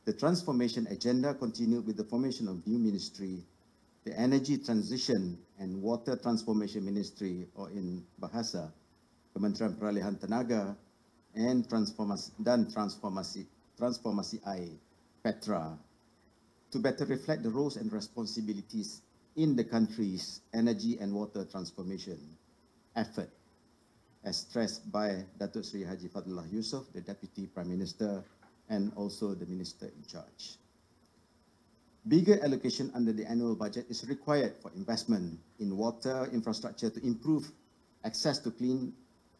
The transformation agenda continued with the formation of new ministry, the Energy Transition and Water Transformation Ministry, or in Bahasa, Kementerian Peralihan Tenaga and Transformasi Air, Petra, to better reflect the roles and responsibilities in the country's energy and water transformation effort, as stressed by Datuk Sri Haji Fadlullah Yusof, the Deputy Prime Minister, and also the Minister in charge. Bigger allocation under the annual budget is required for investment in water infrastructure to improve access to clean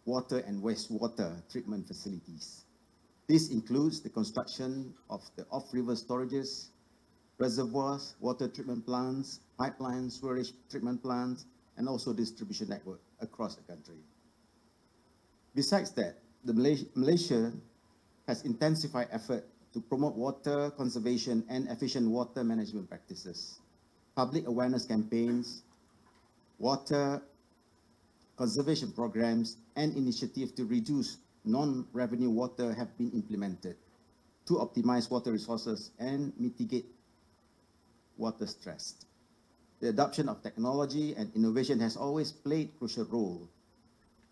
water and wastewater treatment facilities. This includes the construction of the off-river storages, reservoirs, water treatment plants, pipelines, sewerage treatment plants, and also distribution network across the country. Besides that, Malaysia has intensified effort to promote water conservation and efficient water management practices. Public awareness campaigns, water conservation programs, and initiatives to reduce non-revenue water have been implemented to optimize water resources and mitigate water stress. The adoption of technology and innovation has always played a crucial role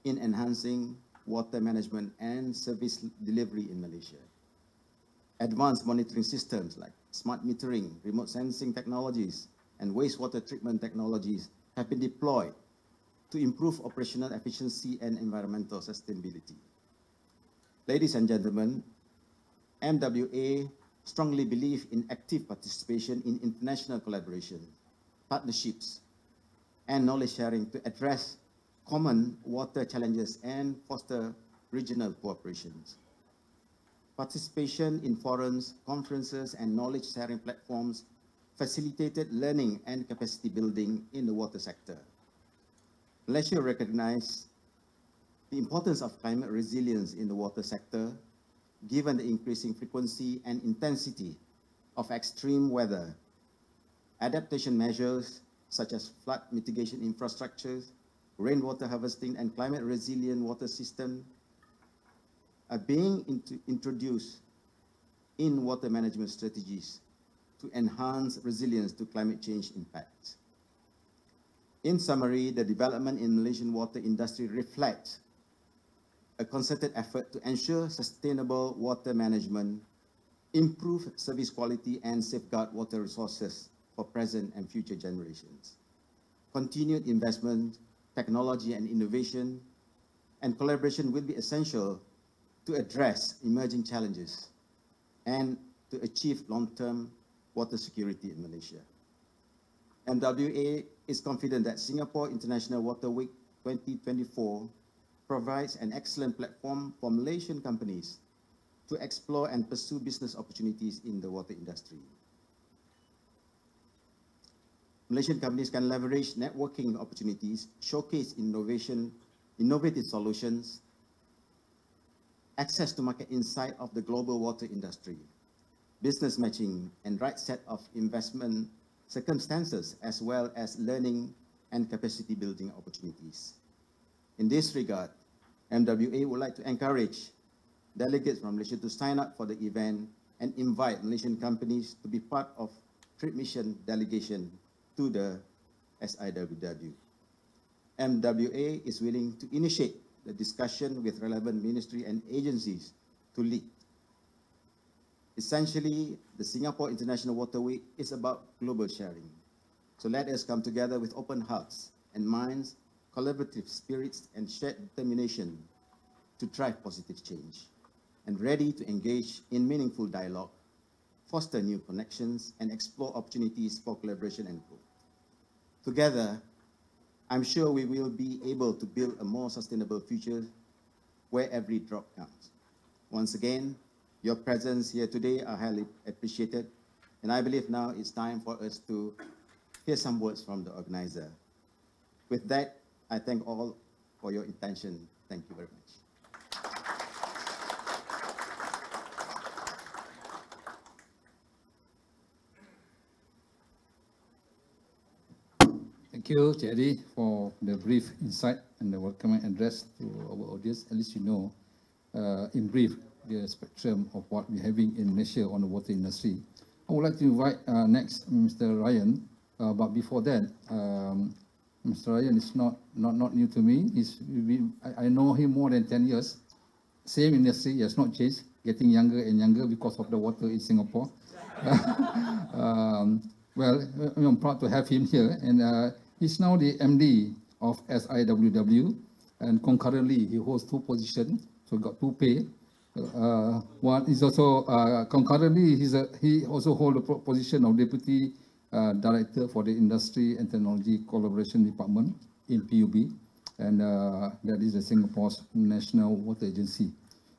in enhancing water management and service delivery in Malaysia. Advanced monitoring systems like smart metering, remote sensing technologies, and wastewater treatment technologies have been deployed to improve operational efficiency and environmental sustainability. Ladies and gentlemen, MWA strongly believe in active participation in international collaboration, partnerships, and knowledge sharing to address common water challenges and foster regional cooperations. Participation in forums, conferences, and knowledge sharing platforms facilitated learning and capacity building in the water sector. Malaysia recognized the importance of climate resilience in the water sector, given the increasing frequency and intensity of extreme weather. Adaptation measures such as flood mitigation infrastructures, rainwater harvesting, and climate resilient water system are being introduced in water management strategies to enhance resilience to climate change impacts. In summary, the development in Malaysian water industry reflects a concerted effort to ensure sustainable water management, improve service quality, and safeguard water resources for present and future generations. Continued investment, technology, and innovation, and collaboration will be essential to address emerging challenges and to achieve long-term water security in Malaysia. MWA is confident that Singapore International Water Week 2024 provides an excellent platform for Malaysian companies to explore and pursue business opportunities in the water industry. Malaysian companies can leverage networking opportunities, showcase innovative solutions, access to market insight of the global water industry, business matching, and right set of investment circumstances, as well as learning and capacity building opportunities. In this regard, MWA would like to encourage delegates from Malaysia to sign up for the event and invite Malaysian companies to be part of trade mission delegation to the SIWW. MWA is willing to initiate the discussion with relevant ministry and agencies to lead. Essentially, the Singapore International Water Week is about global sharing. So let us come together with open hearts and minds, collaborative spirits, and shared determination to drive positive change, and ready to engage in meaningful dialogue, foster new connections, and explore opportunities for collaboration and growth. Together, I'm sure we will be able to build a more sustainable future where every drop counts. Once again, your presence here today are highly appreciated, and I believe now it's time for us to hear some words from the organizer. With that, I thank all for your attention. Thank you very much. Thank you, Jerry, for the brief insight and the welcoming address to our audience. At least you know, in brief, the spectrum of what we're having in Malaysia on the water industry. I would like to invite next Mr. Ryan, but before that, Mr. Ryan is not new to me. I know him more than 10 years. Same industry, he has not changed, getting younger and younger because of the water in Singapore. Well, I'm proud to have him here, and he's now the MD of SIWW, and concurrently he holds two positions, so got two pay. One is also concurrently he also holds the position of Deputy Director for the Industry and Technology Collaboration Department in PUB, and that is the Singapore's National Water Agency.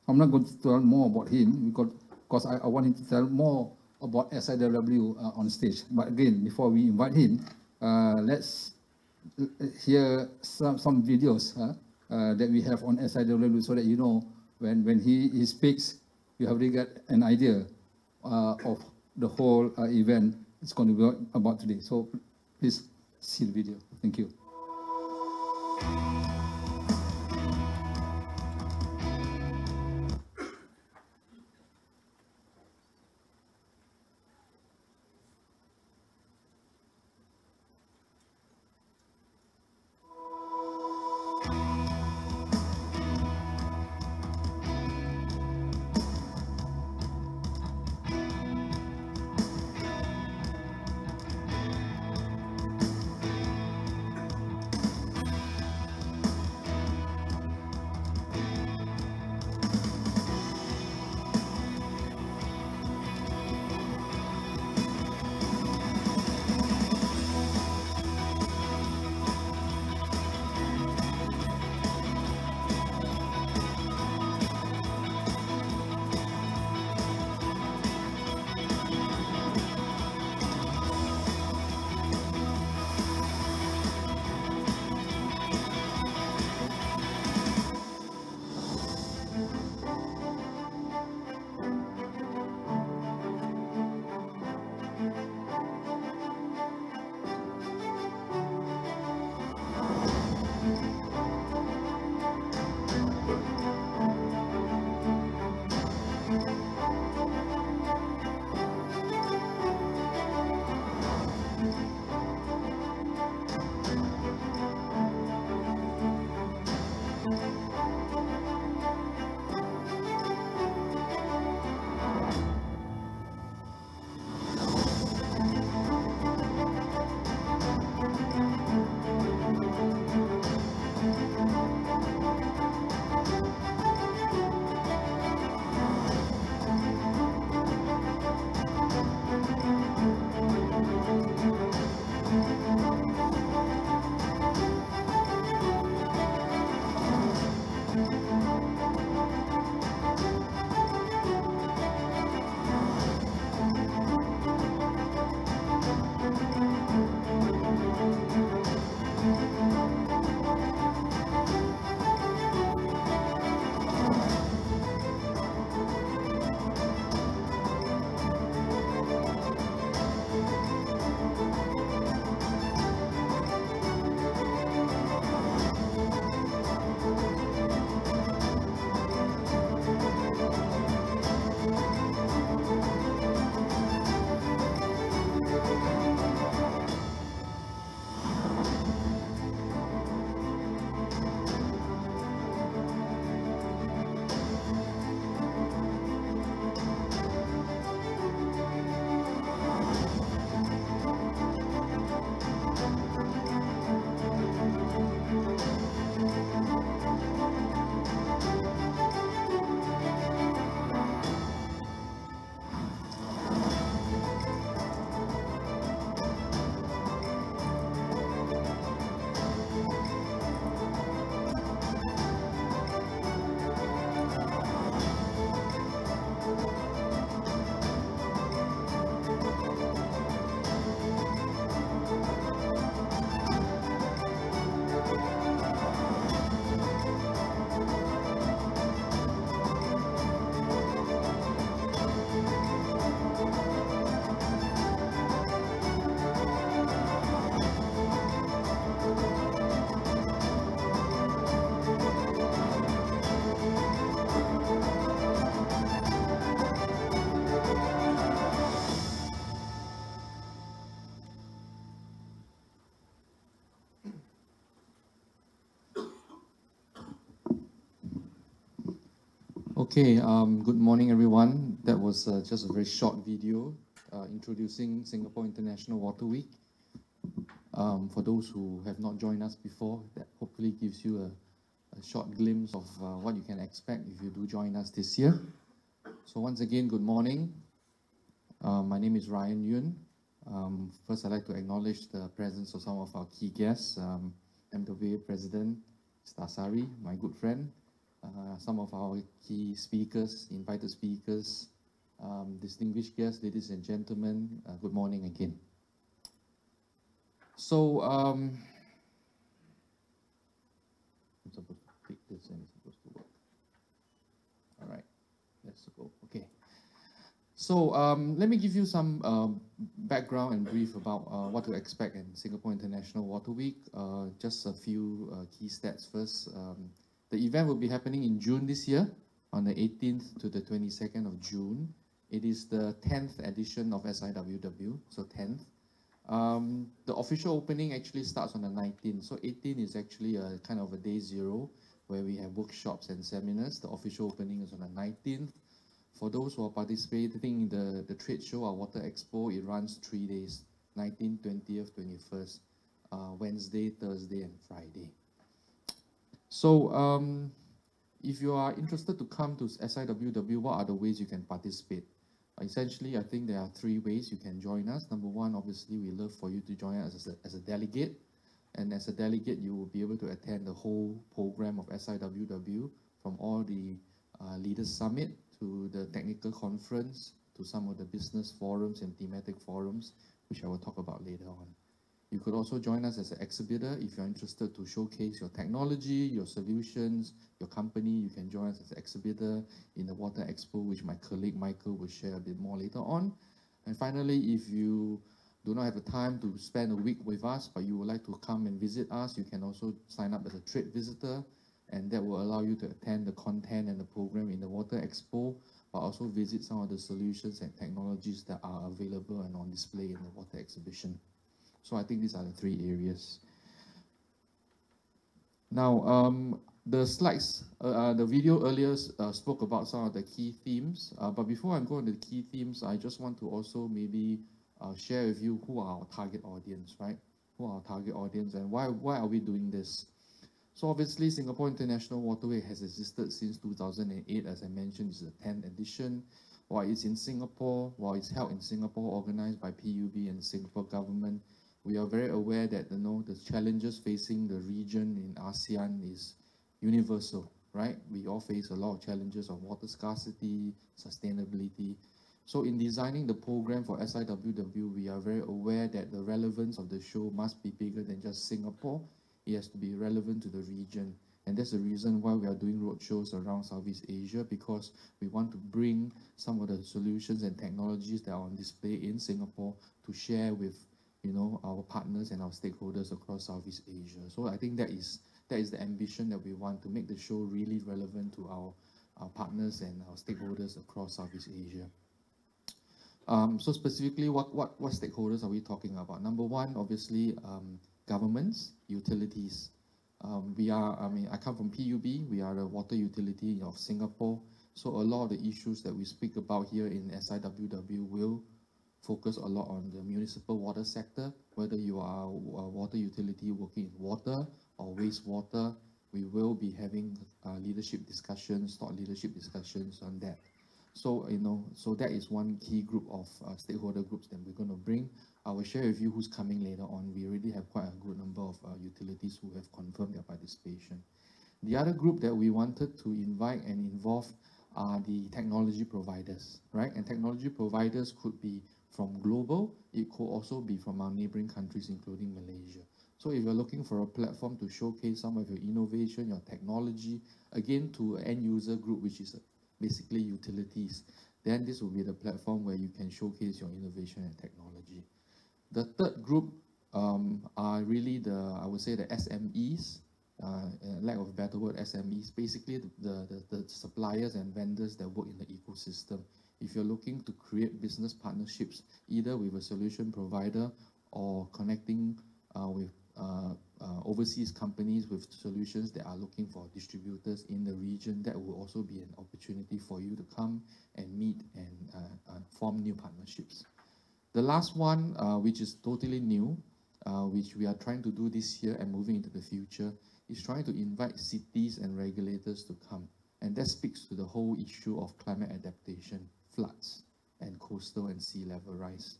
I'm not going to tell more about him because I want him to tell more about SIWW on stage. But again, before we invite him, let's hear some videos that we have on SIWW, so that you know when he speaks, you have really got an idea of the whole event it's going to be about today. So please see the video. Thank you. Okay, good morning, everyone. That was just a very short video introducing Singapore International Water Week. For those who have not joined us before, that hopefully gives you a short glimpse of what you can expect if you do join us this year. So once again, good morning. My name is Ryan Yun. First, I'd like to acknowledge the presence of some of our key guests, MWA President Stasari, my good friend, some of our key speakers, invited speakers, distinguished guests, ladies and gentlemen, good morning again. So, I'm supposed to click this and it's supposed to work. All right, let's go. Okay. So let me give you some background and brief about what to expect in Singapore International Water Week. Just a few key stats first. The event will be happening in June this year, on the 18th to the 22nd of June. It is the 10th edition of SIWW, so 10th. The official opening actually starts on the 19th, so 18 is actually a kind of a day zero where we have workshops and seminars. The official opening is on the 19th. For those who are participating in the trade show, our Water Expo, it runs 3 days, 19th, 20th, 21st, Wednesday, Thursday, and Friday. So if you are interested to come to SIWW, what are the ways you can participate? Essentially, I think there are 3 ways you can join us. Number one, obviously, we love for you to join us as a delegate. And as a delegate, you will be able to attend the whole program of SIWW, from all the Leaders Summit to the technical conference, to some of the business forums and thematic forums, which I will talk about later on. You could also join us as an exhibitor if you're interested to showcase your technology, your solutions, your company. You can join us as an exhibitor in the Water Expo, which my colleague Michael will share a bit more later on. And finally, if you do not have the time to spend a week with us, but you would like to come and visit us, you can also sign up as a trade visitor, and that will allow you to attend the content and the program in the Water Expo, but also visit some of the solutions and technologies that are available and on display in the water exhibition. So I think these are the 3 areas. Now, the slides, the video earlier spoke about some of the key themes, but before I go into the key themes, I just want to also maybe share with you who are our target audience, right? Who are our target audience and why are we doing this? So obviously, Singapore International Waterway has existed since 2008. As I mentioned, it's the 10th edition. While it's in Singapore, while it's held in Singapore, organized by PUB and the Singapore government, we are very aware that the challenges facing the region in ASEAN is universal, right? We all face a lot of challenges of water scarcity, sustainability. So in designing the program for SIWW, we are very aware that the relevance of the show must be bigger than just Singapore. It has to be relevant to the region. And that's the reason why we are doing roadshows around Southeast Asia, because we want to bring some of the solutions and technologies that are on display in Singapore to share with our partners and our stakeholders across Southeast Asia. So I think that is the ambition that we want, to make the show really relevant to our partners and our stakeholders across Southeast Asia. So specifically, what stakeholders are we talking about? Number one, obviously, governments, utilities. I come from PUB. We are the water utility of Singapore. So a lot of the issues that we speak about here in SIWW will focus a lot on the municipal water sector. Whether you are a water utility working in water or wastewater, we will be having leadership discussions, thought leadership discussions on that. So, so that is one key group of stakeholder groups that we're going to bring. I will share with you who's coming later on. We already have quite a good number of utilities who have confirmed their participation. The other group that we wanted to invite and involve are the technology providers, right? And technology providers could be from global. It could also be from our neighboring countries, including Malaysia. So if you're looking for a platform to showcase some of your innovation, your technology, again, to an end user group, which is basically utilities, then this will be the platform where you can showcase your innovation and technology. The third group are really I would say the SMEs, lack of a better word, SMEs, basically the suppliers and vendors that work in the ecosystem. If you're looking to create business partnerships, either with a solution provider or connecting with overseas companies with solutions that are looking for distributors in the region. That will also be an opportunity for you to come and meet and form new partnerships. The last one, which is totally new, which we are trying to do this year and moving into the future, is trying to invite cities and regulators to come. And that speaks to the whole issue of climate adaptation, floods, and coastal and sea level rise.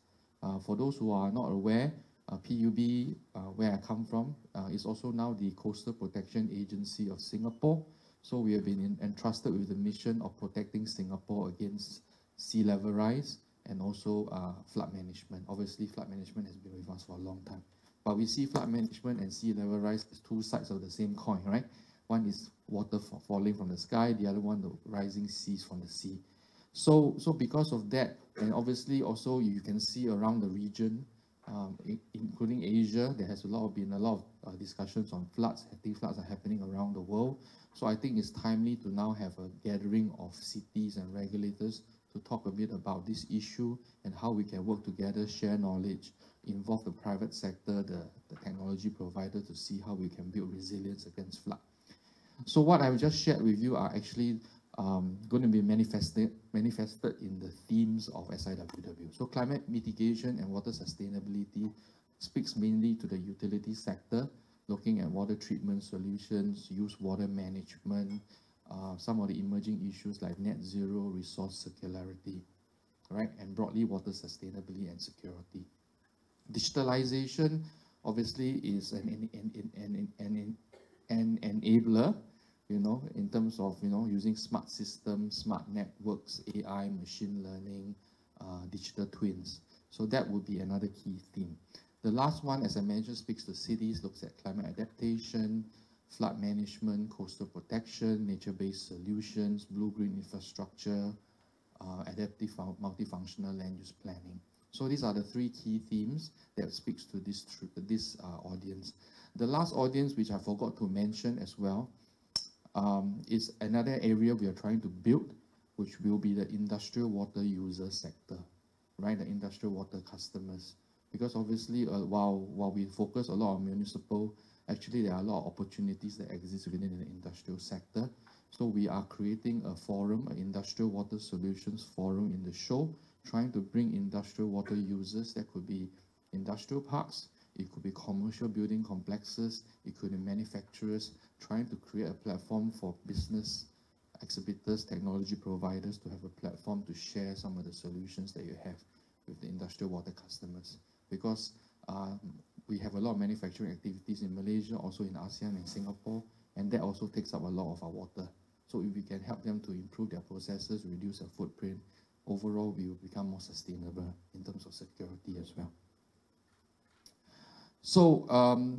For those who are not aware, PUB, where I come from, is also now the Coastal Protection Agency of Singapore. So we have been entrusted with the mission of protecting Singapore against sea level rise and also flood management. Obviously, flood management has been with us for a long time. But we see flood management and sea level rise as two sides of the same coin, right? One is water falling from the sky, the other one, the rising seas from the sea. So because of that, and obviously also you can see around the region, including Asia, there has been a lot of discussions on floods. I think floods are happening around the world. So I think it's timely to now have a gathering of cities and regulators to talk a bit about this issue and how we can work together, share knowledge, involve the private sector, the technology provider, to see how we can build resilience against flood. So what I've just shared with you are actually going to be manifested in the themes of SIWW. So climate mitigation and water sustainability speaks mainly to the utility sector, looking at water treatment solutions, use water management, some of the emerging issues like net zero, resource circularity, right? And broadly, water sustainability and security. Digitalization obviously is an enabler, you know, in terms of, you know, using smart systems, smart networks, AI, machine learning, digital twins. So that would be another key theme. The last one, as I mentioned, speaks to cities, looks at climate adaptation, flood management, coastal protection, nature-based solutions, blue-green infrastructure, adaptive multifunctional land use planning. So these are the three key themes that speaks to this audience. The last audience, which I forgot to mention as well, is another area we are trying to build, which will be the industrial water user sector, right? The industrial water customers. Because obviously, while we focus a lot on municipal, actually there are a lot of opportunities that exist within the industrial sector. So we are creating a forum, an industrial water solutions forum in the show, trying to bring industrial water users. That could be industrial parks, it could be commercial building complexes, it could be manufacturers, trying to create a platform for business exhibitors, technology providers to have a platform to share some of the solutions that you have with the industrial water customers. Because we have a lot of manufacturing activities in Malaysia, also in ASEAN and Singapore, and that also takes up a lot of our water. So if we can help them to improve their processes, reduce their footprint, overall we will become more sustainable in terms of security as well. So,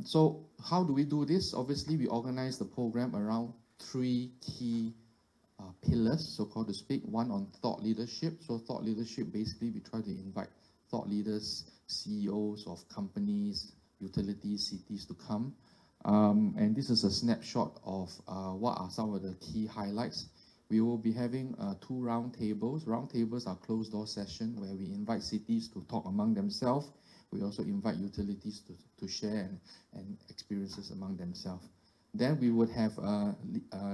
so how do we do this? Obviously, we organize the program around three key pillars, so-called to speak. One on thought leadership. So thought leadership, basically, we try to invite thought leaders, CEOs of companies, utilities, cities to come. And this is a snapshot of what are some of the key highlights. We will be having 2 roundtables. Roundtables are closed-door sessions where we invite cities to talk among themselves. We also invite utilities to share and experiences among themselves. Then we would have a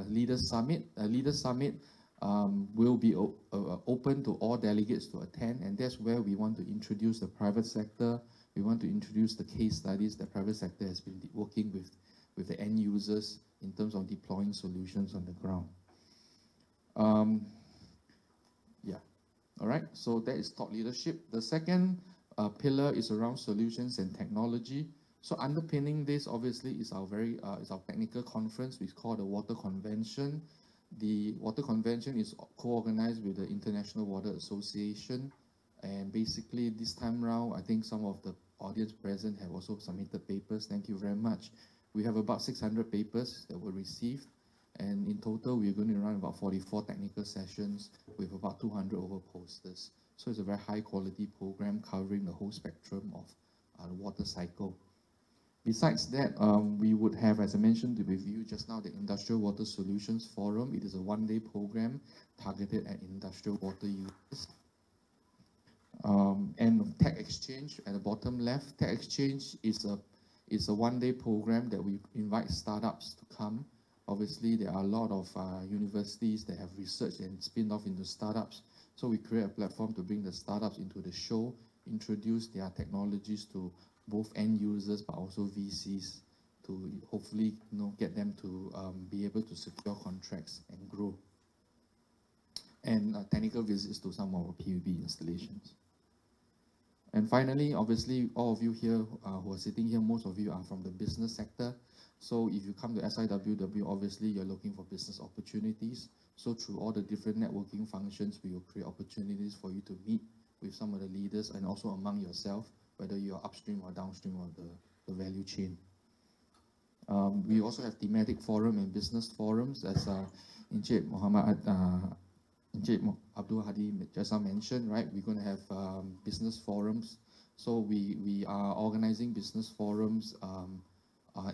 Leaders Summit. A Leaders Summit will be open to all delegates to attend, and that's where we want to introduce the private sector. We want to introduce the case studies that private sector has been working with the end users in terms of deploying solutions on the ground. Yeah, all right, so that is thought leadership. The second pillar is around solutions and technology. So underpinning this, obviously, is our technical conference, we call the Water Convention. The Water Convention is co-organized with the International Water Association. And basically, this time round, I think some of the audience present have also submitted papers. Thank you very much. We have about 600 papers that were received. And in total, we're going to run about 44 technical sessions with about 200 over posters. So it's a very high quality program covering the whole spectrum of the water cycle. Besides that, we would have, as I mentioned with you just now, the Industrial Water Solutions Forum. It is a one-day program targeted at industrial water users. And Tech Exchange at the bottom left. Tech Exchange is It's a one-day program that we invite startups to come. Obviously, there are a lot of universities that have researched and spin off into startups. So we create a platform to bring the startups into the show, introduce their technologies to both end users, but also VCs, to hopefully get them to be able to secure contracts and grow. And technical visits to some of our PUB installations. And finally, obviously, all of you here who are sitting here, most of you are from the business sector. So if you come to SIWW, obviously you're looking for business opportunities. So through all the different networking functions, we will create opportunities for you to meet with some of the leaders and also among yourself, whether you're upstream or downstream of the value chain. We also have thematic forum and business forums, as Encik Abdul Hadi just mentioned, right? We're going to have business forums. So we are organizing business forums for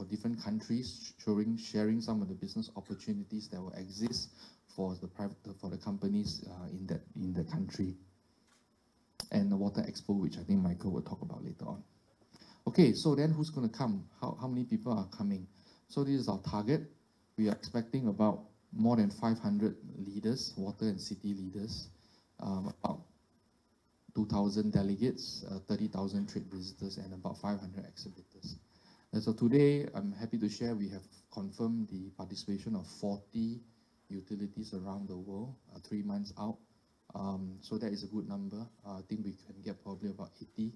different countries, sharing some of the business opportunities that will exist for the companies in the country. And the Water Expo, which I think Michael will talk about later on. Okay, so then who's going to come? How many people are coming? So this is our target. We are expecting about more than 500 leaders, water and city leaders, about 2,000 delegates, 30,000 trade visitors, and about 500 exhibitors. And so today, I'm happy to share we have confirmed the participation of 40 utilities around the world, 3 months out. So that is a good number. I think we can get probably about 80,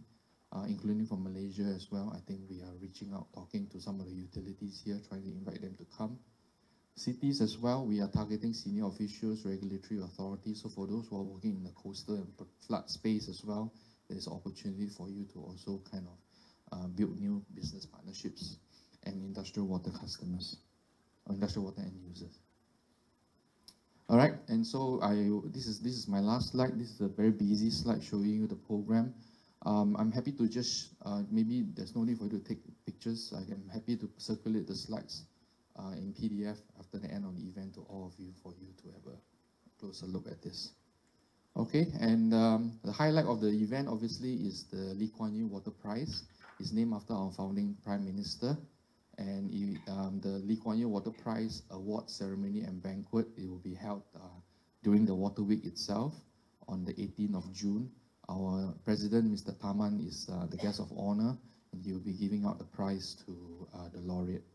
including from Malaysia as well. I think we are reaching out, talking to some of the utilities here, trying to invite them to come. Cities as well, we are targeting senior officials, regulatory authorities. So for those who are working in the coastal and flood space as well, there's opportunity for you to also kind of build new business partnerships and industrial water customers, or industrial water end users. All right, and so this is my last slide. This is a very busy slide showing you the program. I'm happy to just, maybe there's no need for you to take pictures. I am happy to circulate the slides in PDF after the end of the event to all of you, for you to have a closer look at this. Okay, and the highlight of the event obviously is the Lee Kuan Yew Water Prize. It's named after our founding Prime Minister. And the Lee Kuan Yew Water Prize award ceremony and banquet, it will be held during the Water Week itself on the 18th of June. Our President, Mr. Taman, is the guest of honor, and he will be giving out the prize to the laureate.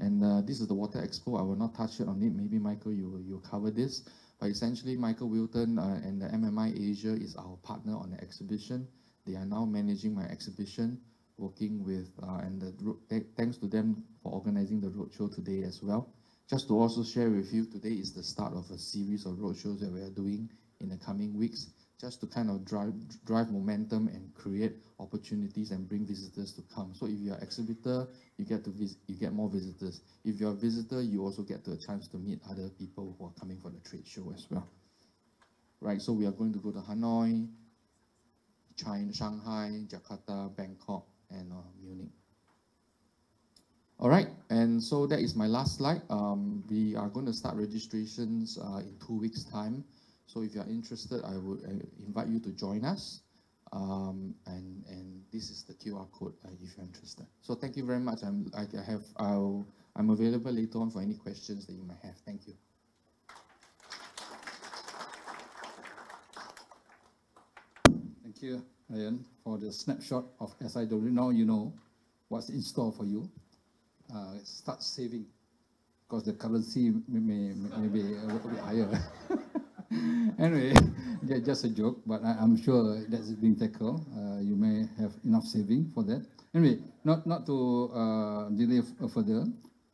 And this is the Water Expo. I will not touch it on it. Maybe Michael, you'll cover this. But essentially, Michael Wilton and the MMI Asia is our partner on the exhibition. They are now managing my exhibition, working with, thanks to them for organizing the roadshow today as well. Just to also share with you, today is the start of a series of roadshows that we are doing in the coming weeks, just to kind of drive momentum and create opportunities and bring visitors to come. So if you're an exhibitor, you get more visitors. If you're a visitor, you also get a chance to meet other people who are coming for the trade show as well. Right, so we are going to go to Hanoi, China, Shanghai, Jakarta, Bangkok, and Munich. All right, and so that is my last slide. We are going to start registrations in 2 weeks' time. So if you are interested, I would invite you to join us. And this is the QR code if you're interested. So thank you very much. I'm available later on for any questions that you might have. Thank you. Thank you, Ryan, for the snapshot of SIWW. Now you know what's in store for you. Start saving, because the currency may be a little bit higher. Anyway, just a joke, but I'm sure that's being tackled. You may have enough saving for that. Anyway, not to delay further,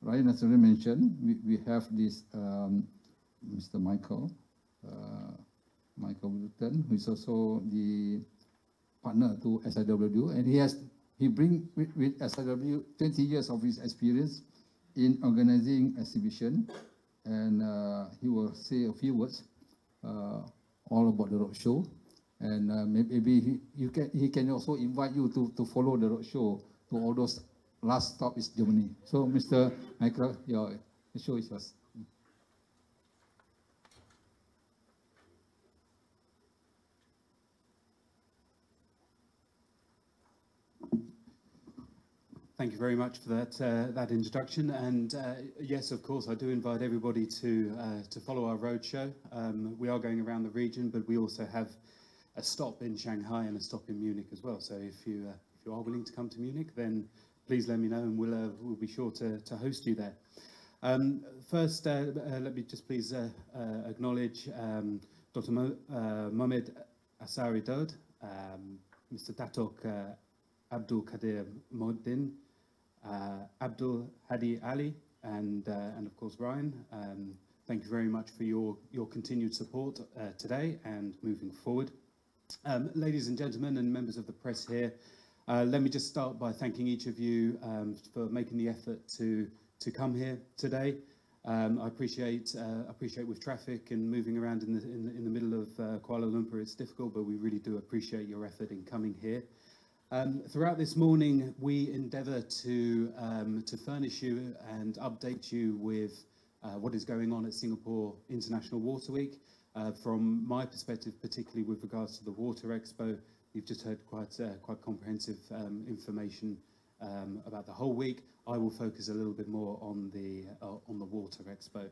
Ryan has already mentioned, we have this Mr. Michael Wilton, who is also the partner to SIWW, and he brings with SIWW 20 years of his experience in organizing exhibition, and he will say a few words all about the roadshow, and maybe he can also invite you to follow the roadshow to all those last stop is Germany. So, Mr. Michael, the show is yours. Thank you very much for that introduction. And yes, of course, I do invite everybody to follow our roadshow. We are going around the region, but we also have a stop in Shanghai and a stop in Munich as well. So if you are willing to come to Munich, then please let me know, and we'll be sure to host you there. First, let me just please acknowledge Dr. Mohamed Asari Dode, Mr. Datok Abdul Kadir Moddin, Abdul Hadi Ali, and of course Ryan. Thank you very much for your continued support today and moving forward. Ladies and gentlemen and members of the press here, let me just start by thanking each of you for making the effort to come here today. I appreciate with traffic and moving around in the middle of Kuala Lumpur, it's difficult, but we really do appreciate your effort in coming here. Throughout this morning, we endeavour to furnish you and update you with what is going on at Singapore International Water Week. From my perspective, particularly with regards to the Water Expo, you've just heard quite comprehensive information about the whole week. I will focus a little bit more on the Water Expo,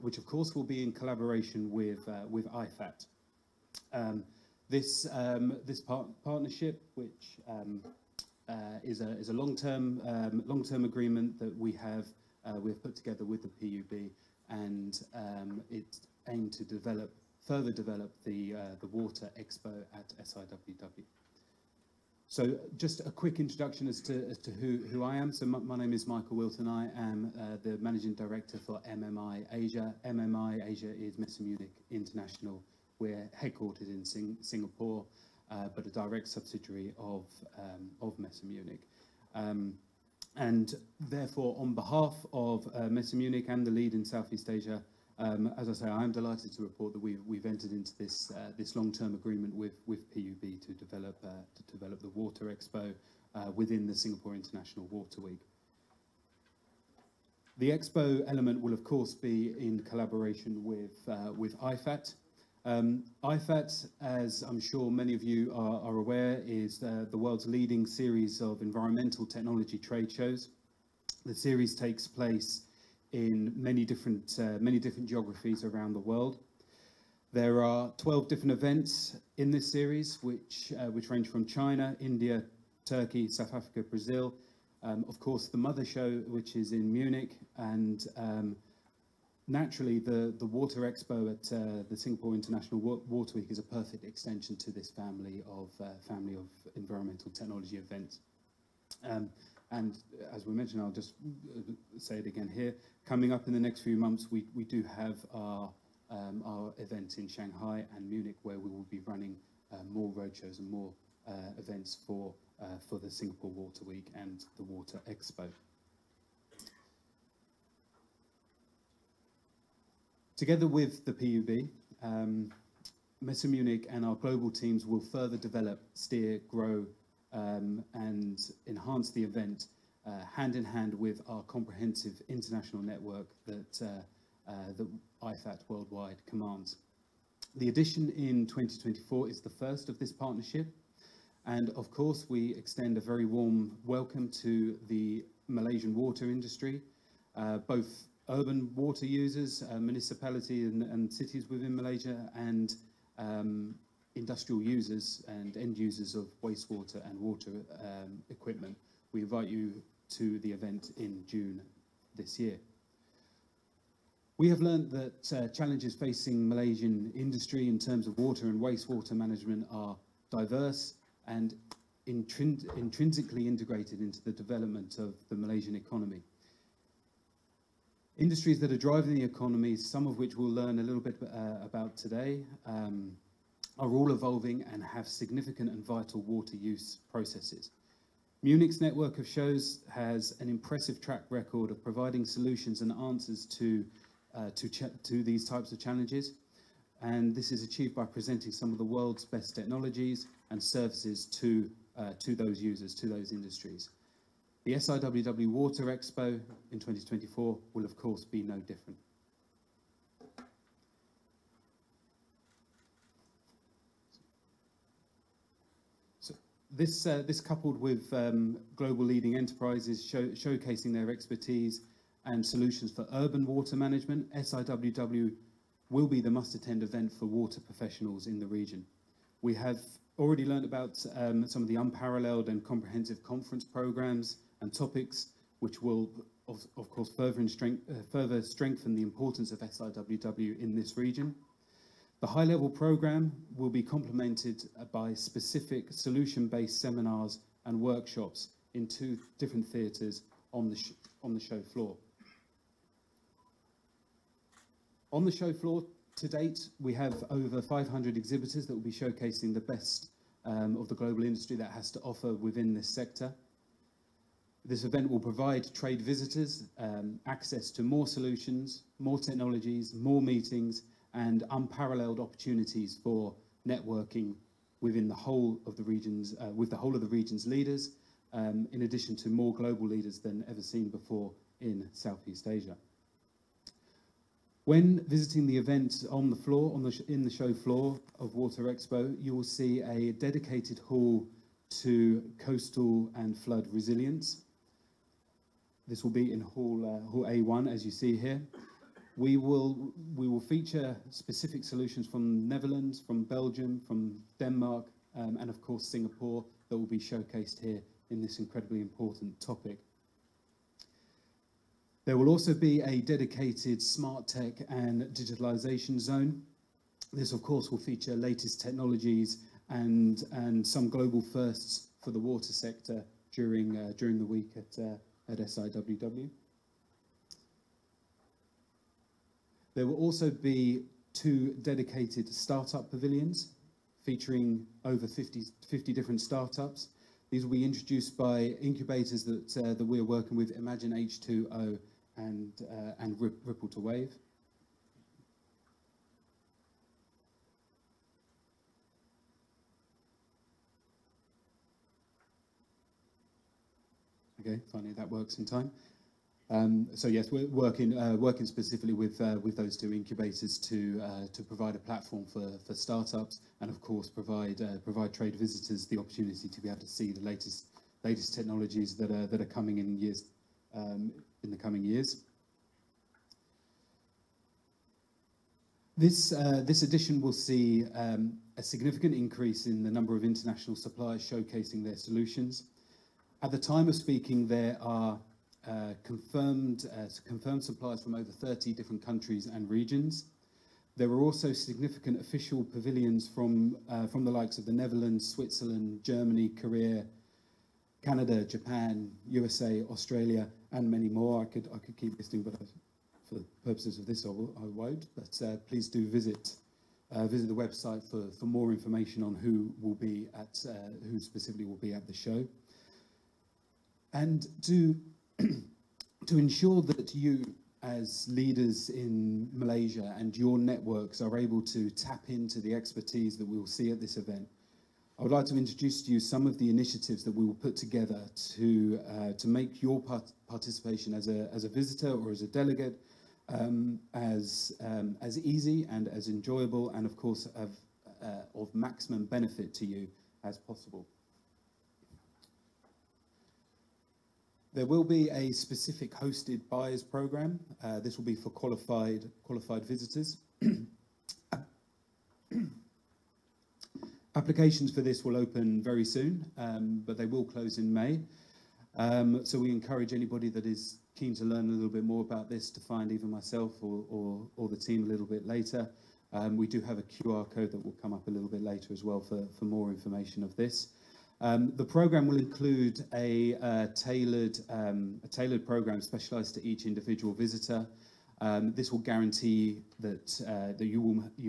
which of course will be in collaboration with IFAT. This partnership, which is a long-term agreement that we have put together with the PUB, and it's aimed to further develop the Water Expo at SIWW. So just a quick introduction as to who I am. So my name is Michael Wilton. I am the Managing Director for MMI Asia. MMI Asia is Messe Munich International. We're headquartered in Singapore, but a direct subsidiary of Messe Munich. And therefore, on behalf of Messe Munich and the lead in Southeast Asia, as I say, I am delighted to report that we've entered into this long-term agreement with PUB to develop the Water Expo within the Singapore International Water Week. The Expo element will, of course, be in collaboration with IFAT. IFAT, as I'm sure many of you are aware, is the world's leading series of environmental technology trade shows. The series takes place in many different geographies around the world. There are 12 different events in this series, which range from China, India, Turkey, South Africa, Brazil. Of course, the mother show, which is in Munich, and naturally, the Water Expo at the Singapore International Water Week is a perfect extension to this family of environmental technology events. And as we mentioned, I'll just say it again here. Coming up in the next few months, we do have our event in Shanghai and Munich, where we will be running more roadshows and more events for the Singapore Water Week and the Water Expo. Together with the PUB, Messe Munich and our global teams will further develop, steer, grow, and enhance the event hand in hand with our comprehensive international network that IFAT worldwide commands. The edition in 2024 is the first of this partnership, and of course we extend a very warm welcome to the Malaysian water industry, both urban water users, municipality and cities within Malaysia, and industrial users and end users of wastewater and water equipment. We invite you to the event in June this year. We have learned that challenges facing Malaysian industry in terms of water and wastewater management are diverse and intrinsically integrated into the development of the Malaysian economy. Industries that are driving the economy, some of which we'll learn a little bit about today, are all evolving and have significant and vital water use processes. Munich's network of shows has an impressive track record of providing solutions and answers to these types of challenges, and this is achieved by presenting some of the world's best technologies and services to those users, to those industries. The SIWW Water Expo in 2024 will, of course, be no different. So This coupled with global leading enterprises showcasing their expertise and solutions for urban water management, SIWW will be the must-attend event for water professionals in the region. We have already learned about some of the unparalleled and comprehensive conference programs and topics, which will, of course, further strengthen the importance of SIWW in this region. The high-level program will be complemented by specific solution-based seminars and workshops in 2 different theatres on the show floor. On the show floor, to date, we have over 500 exhibitors that will be showcasing the best of the global industry that has to offer within this sector. This event will provide trade visitors access to more solutions, more technologies, more meetings, and unparalleled opportunities for networking within the whole of the regions, with the whole of the region's leaders, in addition to more global leaders than ever seen before in Southeast Asia. When visiting the event on the floor, in the show floor of Water Expo, you will see a dedicated hall to coastal and flood resilience. This will be in hall A1, as you see here. We will feature specific solutions from Netherlands, from Belgium, from Denmark, and of course Singapore, that will be showcased here in this incredibly important topic. There will also be a dedicated smart tech and digitalization zone. This, of course, will feature latest technologies and some global firsts for the water sector during the week at SIWW. There will also be 2 dedicated startup pavilions featuring over 50 different startups. These will be introduced by incubators that we're working with, Imagine H2O and Ripple to Wave. Okay, finally that works in time. So yes, we're working specifically with those 2 incubators to provide a platform for startups, and of course provide trade visitors the opportunity to be able to see the latest technologies that are coming in the coming years. This edition will see a significant increase in the number of international suppliers showcasing their solutions. At the time of speaking, there are confirmed suppliers from over 30 different countries and regions. There were also significant official pavilions from the likes of the Netherlands, Switzerland, Germany, Korea, Canada, Japan, USA, Australia, and many more. I could keep listing, but for the purposes of this, I won't. But please do visit the website for more information on who specifically will be at the show. And to ensure that you, as leaders in Malaysia and your networks, are able to tap into the expertise that we will see at this event, I would like to introduce to you some of the initiatives that we will put together to make your participation as a visitor or as a delegate as easy and as enjoyable, and of course of maximum benefit to you as possible. There will be a specific hosted buyers program. This will be for qualified visitors. Applications for this will open very soon, but they will close in May. So we encourage anybody that is keen to learn a little bit more about this to find either myself or the team a little bit later. We do have a QR code that will come up a little bit later as well for more information of this. The program will include a tailored program specialized to each individual visitor. This will guarantee that you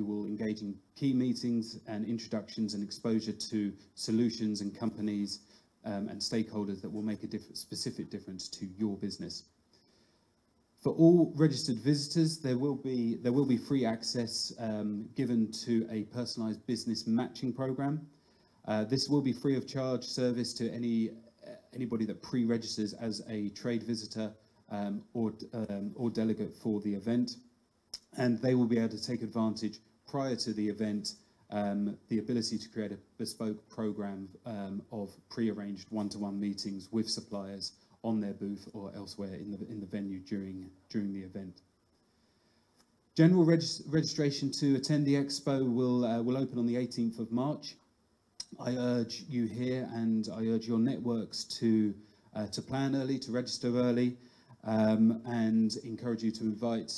will engage in key meetings and introductions and exposure to solutions and companies and stakeholders that will make a specific difference to your business. For all registered visitors, there will be free access given to a personalized business matching program. This will be free of charge service to anybody that pre-registers as a trade visitor or delegate for the event, and they will be able to take advantage prior to the event the ability to create a bespoke program of pre-arranged one-to-one meetings with suppliers on their booth or elsewhere in the venue during the event. General registration to attend the expo will open on the 18th of March. I urge you here, and I urge your networks to plan early, to register early, and encourage you to invite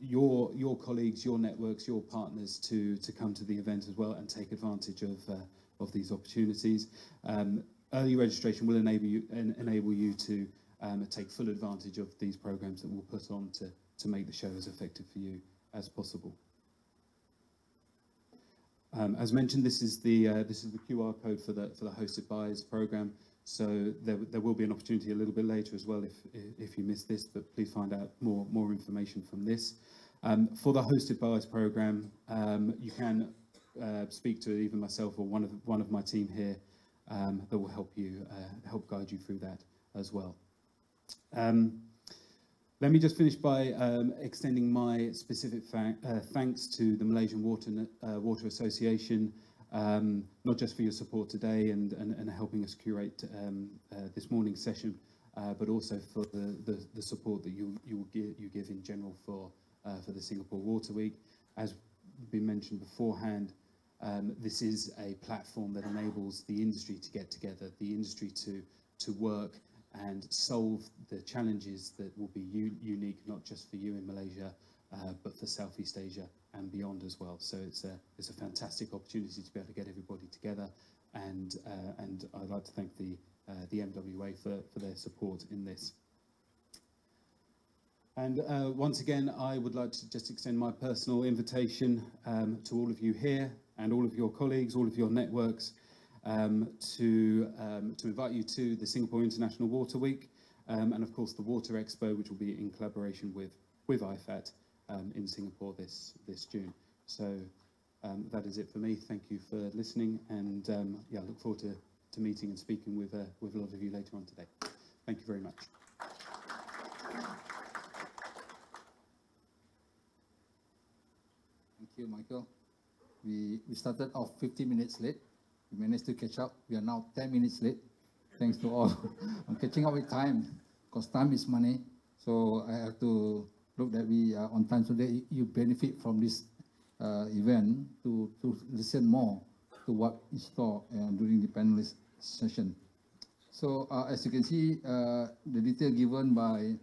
your colleagues, your networks, your partners to come to the event as well and take advantage of these opportunities. Early registration will enable you to take full advantage of these programs that we'll put on to make the show as effective for you as possible. As mentioned, this is the QR code for the hosted buyers program. So there will be an opportunity a little bit later as well if you missed this, but please find out more information from this. For the hosted buyers program, you can speak to either myself or one of my team here that will help guide you through that as well. Let me just finish by extending my specific thanks to the Malaysian Water Association, not just for your support today and helping us curate this morning's session, but also for the support that you give in general for the Singapore Water Week. As been mentioned beforehand, this is a platform that enables the industry to get together, the industry to work and solve the challenges that will be unique, not just for you in Malaysia, but for Southeast Asia and beyond as well. So it's a fantastic opportunity to be able to get everybody together, and I'd like to thank the MWA for their support in this. And once again, I would like to just extend my personal invitation to all of you here and all of your colleagues, all of your networks, to invite you to the Singapore International Water Week, and of course the Water Expo, which will be in collaboration with IFAT in Singapore this June. So that is it for me. Thank you for listening, and yeah, I look forward to meeting and speaking with a lot of you later on today. Thank you very much. Thank you, Michael. We started off 15 minutes late. We managed to catch up. We are now 10 minutes late. Thanks to all. I'm catching up with time, because time is money. So I have to look that we are on time so that you benefit from this event to listen more to what is taught during the panelist session. So as you can see, the detail given by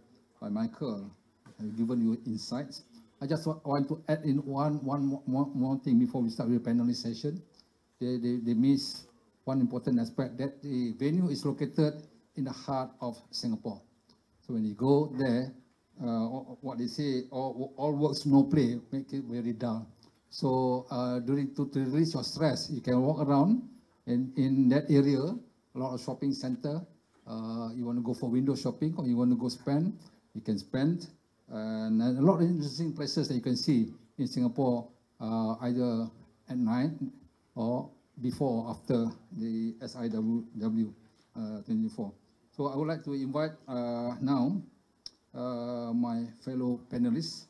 Michael have given you insights. I just want to add in one more thing before we start with the panelist session. They miss one important aspect, that the venue is located in the heart of Singapore. So when you go there, what they say, all works no play, make it very dull. So to release your stress, you can walk around in that area, a lot of shopping center. You want to go for window shopping or you want to go spend, you can spend. And a lot of interesting places that you can see in Singapore, either at night or before or after the SIWW 24. So I would like to invite now my fellow panelists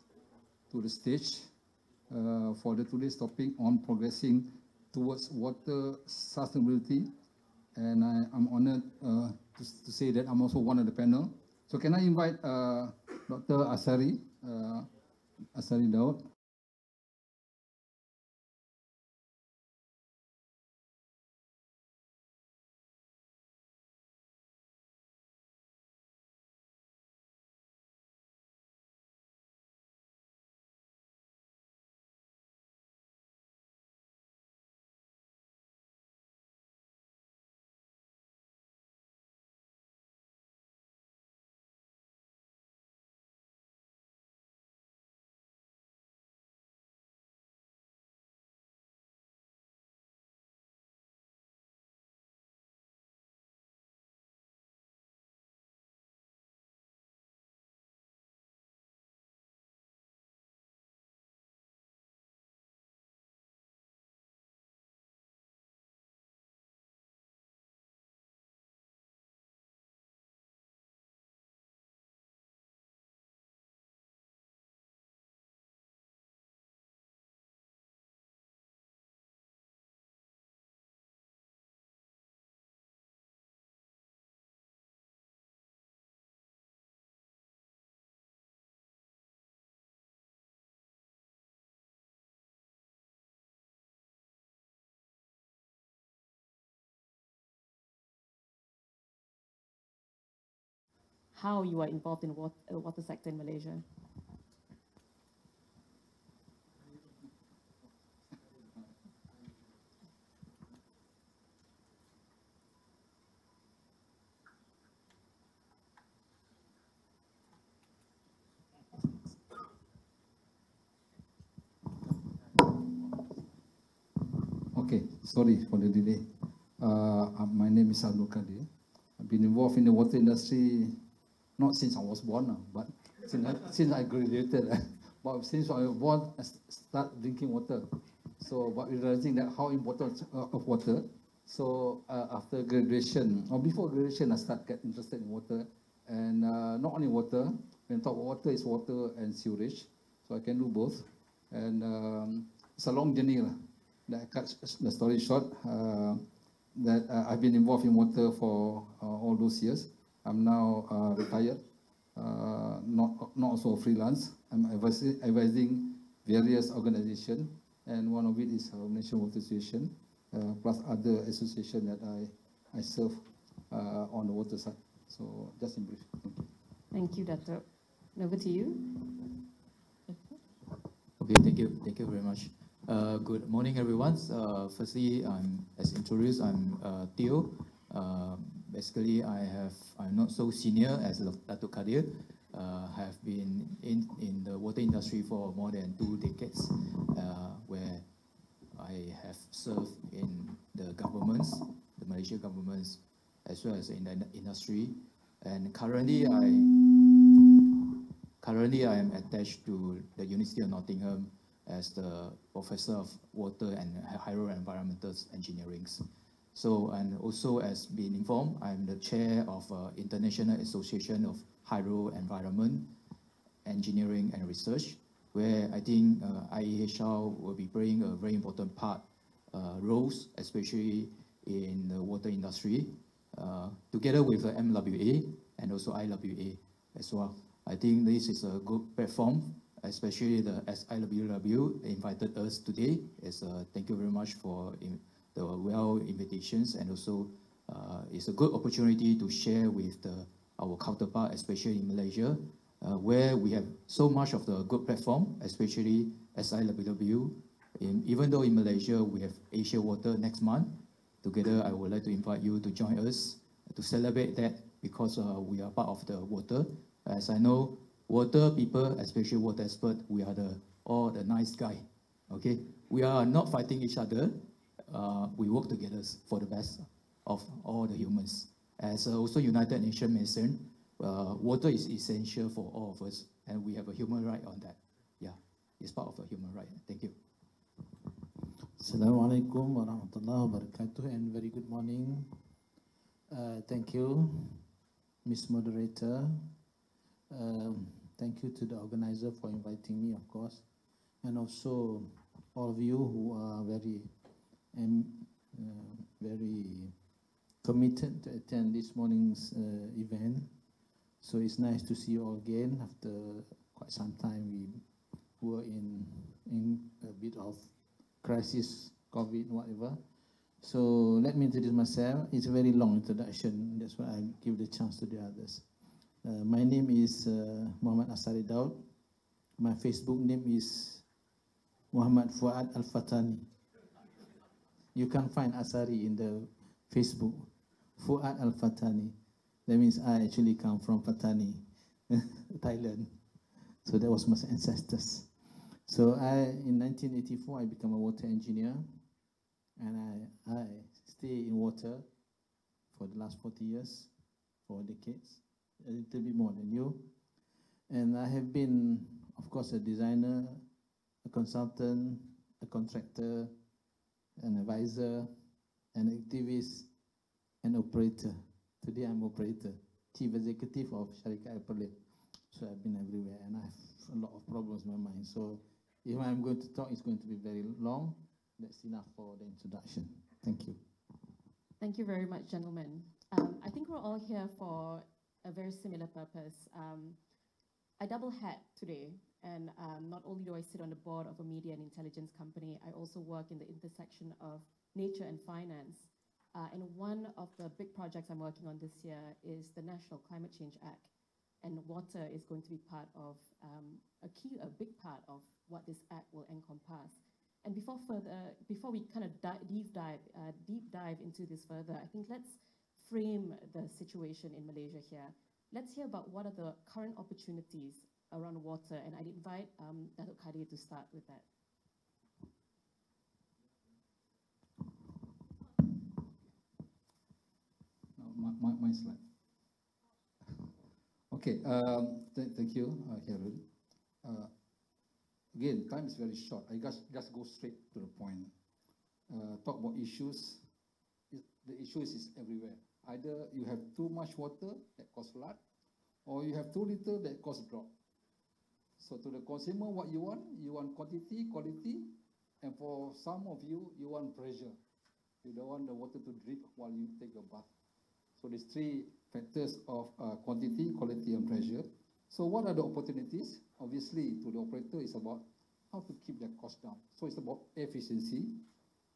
to the stage for today's topic on progressing towards water sustainability. And I'm honored to say that I'm also one of the panel. So can I invite Dr. Asari Daud. how you are involved in the water sector in Malaysia. Okay, sorry for the delay. My name is Abdul Kadir. I've been involved in the water industry not since I was born, but since I graduated. But since I was born, I start drinking water. So, but realizing that how important of water. So after graduation or before graduation, I start get interested in water, and not only water. When talk about water, is water and sewerage. So I can do both, and it's a long journey. That I cut the story short, that I've been involved in water for all those years. I'm now retired, not also freelance. I'm advising various organizations, and one of it is Malaysian Water Association, plus other associations that I serve on the water side. So just in brief. Thank you. Thank you, Dato'. Over to you. Okay, thank you very much. Good morning, everyone. Firstly, as introduced, I'm Theo. Basically, I'm not so senior as Dato' Kadir. Have been in the water industry for more than 2 decades, where I have served in the governments, the Malaysian governments, as well as in the industry. And currently I am attached to the University of Nottingham as the Professor of Water and Hydro Environmental Engineering. So, and also as being informed, I'm the chair of International Association of Hydro Environment Engineering and Research, where I think IEHR will be playing a very important roles, especially in the water industry, together with the MWA and also IWA as well. I think this is a good platform, especially the SIWW invited us today. Thank you very much for the invitations, and also it's a good opportunity to share with our counterpart, especially in Malaysia, where we have so much of the good platform, especially SIWW. Even though in Malaysia we have Asia Water next month, together I would like to invite you to join us to celebrate that, because we are part of the water. As I know, water people, especially water expert, we are all the nice guy. Okay, we are not fighting each other. We work together for the best of all the humans. As also United Nations mentioned, water is essential for all of us, and we have a human right on that. Yeah, it's part of a human right. Thank you. Assalamualaikum warahmatullahi wabarakatuh, and very good morning. Thank you, Ms. Moderator. Thank you to the organizer for inviting me, of course, and also all of you who are very committed to attend this morning's event. So it's nice to see you all again after quite some time. We were in a bit of crisis, COVID, whatever. So let me introduce myself. It's a very long introduction. That's why I give the chance to the others. My name is Muhammad Asari Daud. My Facebook name is Muhammad Fuad Al-Fatani. You can find Asari in the Facebook. Fuad Al-Fatani. That means I actually come from Fatani, Thailand. So that was my ancestors. So in 1984, I became a water engineer, and I stay in water for the last 40 years, 4 decades, a little bit more than you. And I have been, of course, a designer, a consultant, a contractor, an advisor, an activist, an operator. Today I'm operator, chief executive of Syarikat Airport. So I've been everywhere, and I have a lot of problems in my mind. So if I'm going to talk, it's going to be very long. That's enough for the introduction. Thank you. Thank you very much, gentlemen. I think we're all here for a very similar purpose. I double hat today, and not only do I sit on the board of a media and intelligence company, I also work in the intersection of nature and finance. And one of the big projects I'm working on this year is the National Climate Change Act. and water is going to be part of a big part of what this act will encompass. And before we kind of deep dive into this further, I think let's frame the situation in Malaysia here. Let's hear about what are the current opportunities around water, and I'd invite Datuk Khadir to start with that. My slide. Okay, thank you, Harold. Again, time is very short. I just go straight to the point. Talk about issues. The issues is everywhere. Either you have too much water that cause flood, or you have too little that cause drought. So to the consumer, what you want quantity, quality, and for some of you, you want pressure. You don't want the water to drip while you take your bath. So there's three factors of quantity, quality, and pressure. So what are the opportunities? Obviously, to the operator, it's about how to keep their cost down. So it's about efficiency.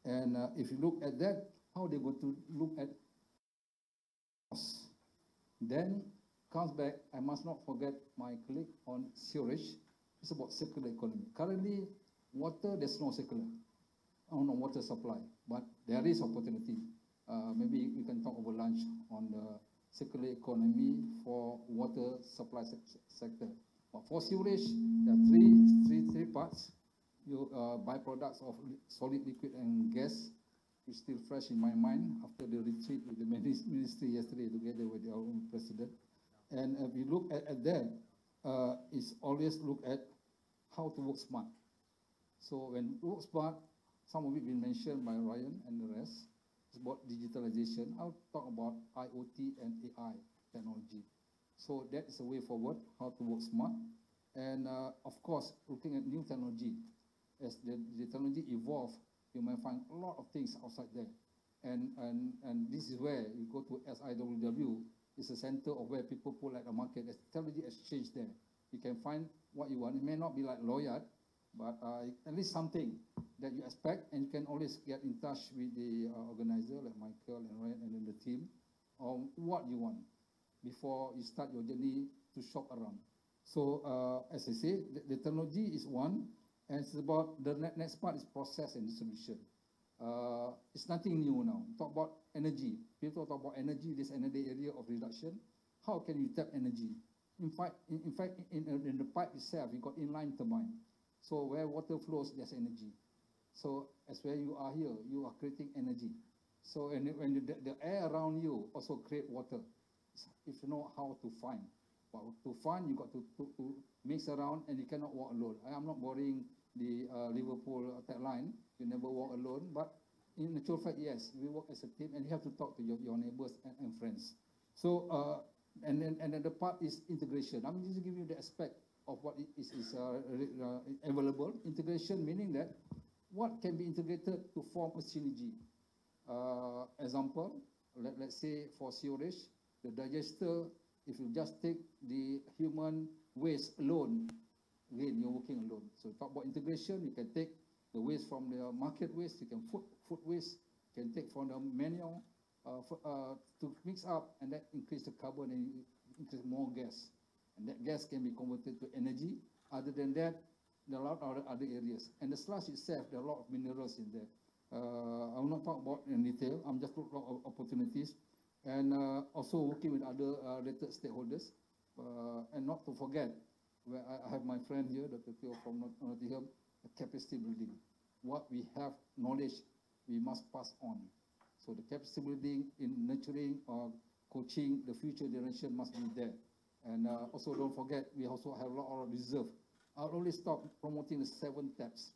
And if you look at that, how they're going to look at costs. Then comes back, I must not forget my colleague on sewerage. It's about circular economy. Currently, water, there's no circular on water supply, but there is opportunity. Maybe we can talk over lunch on the circular economy for water supply sector. But for sewerage, there are three parts. You byproducts of solid, liquid, and gas, which is still fresh in my mind after the retreat with the ministry yesterday together with our own president. And if you look at that, it's always look at how to work smart. So when work smart, some of it been mentioned by Ryan and the rest. It's about digitalization. I'll talk about IoT and AI technology. So that is a way forward, how to work smart. And of course, looking at new technology. As the technology evolve, you might find a lot of things outside there. And this is where you go to SIWW. It's a center of where people put like a market. There's technology exchange there. You can find what you want. It may not be like Lloyd, but at least something that you expect, and you can always get in touch with the organizer like Michael and Ryan and then the team on what you want before you start your journey to shop around. So as I say, the technology is one, and it's about the next part is process and distribution. It's nothing new now. Talk about energy. People talk about energy. There's another area of reduction. How can you tap energy? In fact, in the pipe itself, you got inline turbine. So where water flows, there's energy. So as where you are here, you are creating energy. So and when the air around you also create water, if you know how to find. But to find, you got to mix around, and you cannot walk alone. I am not borrowing the Liverpool tagline, you never walk alone, but in actual fact, yes, we work as a team, and you have to talk to your neighbors and friends. So, and then the part is integration. I'm just giving you the aspect of what is available. Integration meaning that what can be integrated to form a synergy. Example, let's say for sewerage, the digester, if you just take the human waste alone, again, you're working alone. So talk about integration, you can take the waste from the market waste, you can food waste, you can take from the manure to mix up, and that increase the carbon and increase more gas. And that gas can be converted to energy. Other than that, there are a lot of other areas. And the sludge itself, there are a lot of minerals in there. I will not talk about in detail. I'm just looking at opportunities. And also working with other related stakeholders. And not to forget, where I have my friend here, Dr. Theo from Nottingham, capacity building. What we have knowledge, we must pass on. So the capacity building in nurturing or coaching the future generation must be there. And also don't forget, we also have a lot of reserve. I'll always stop promoting the 7 taps.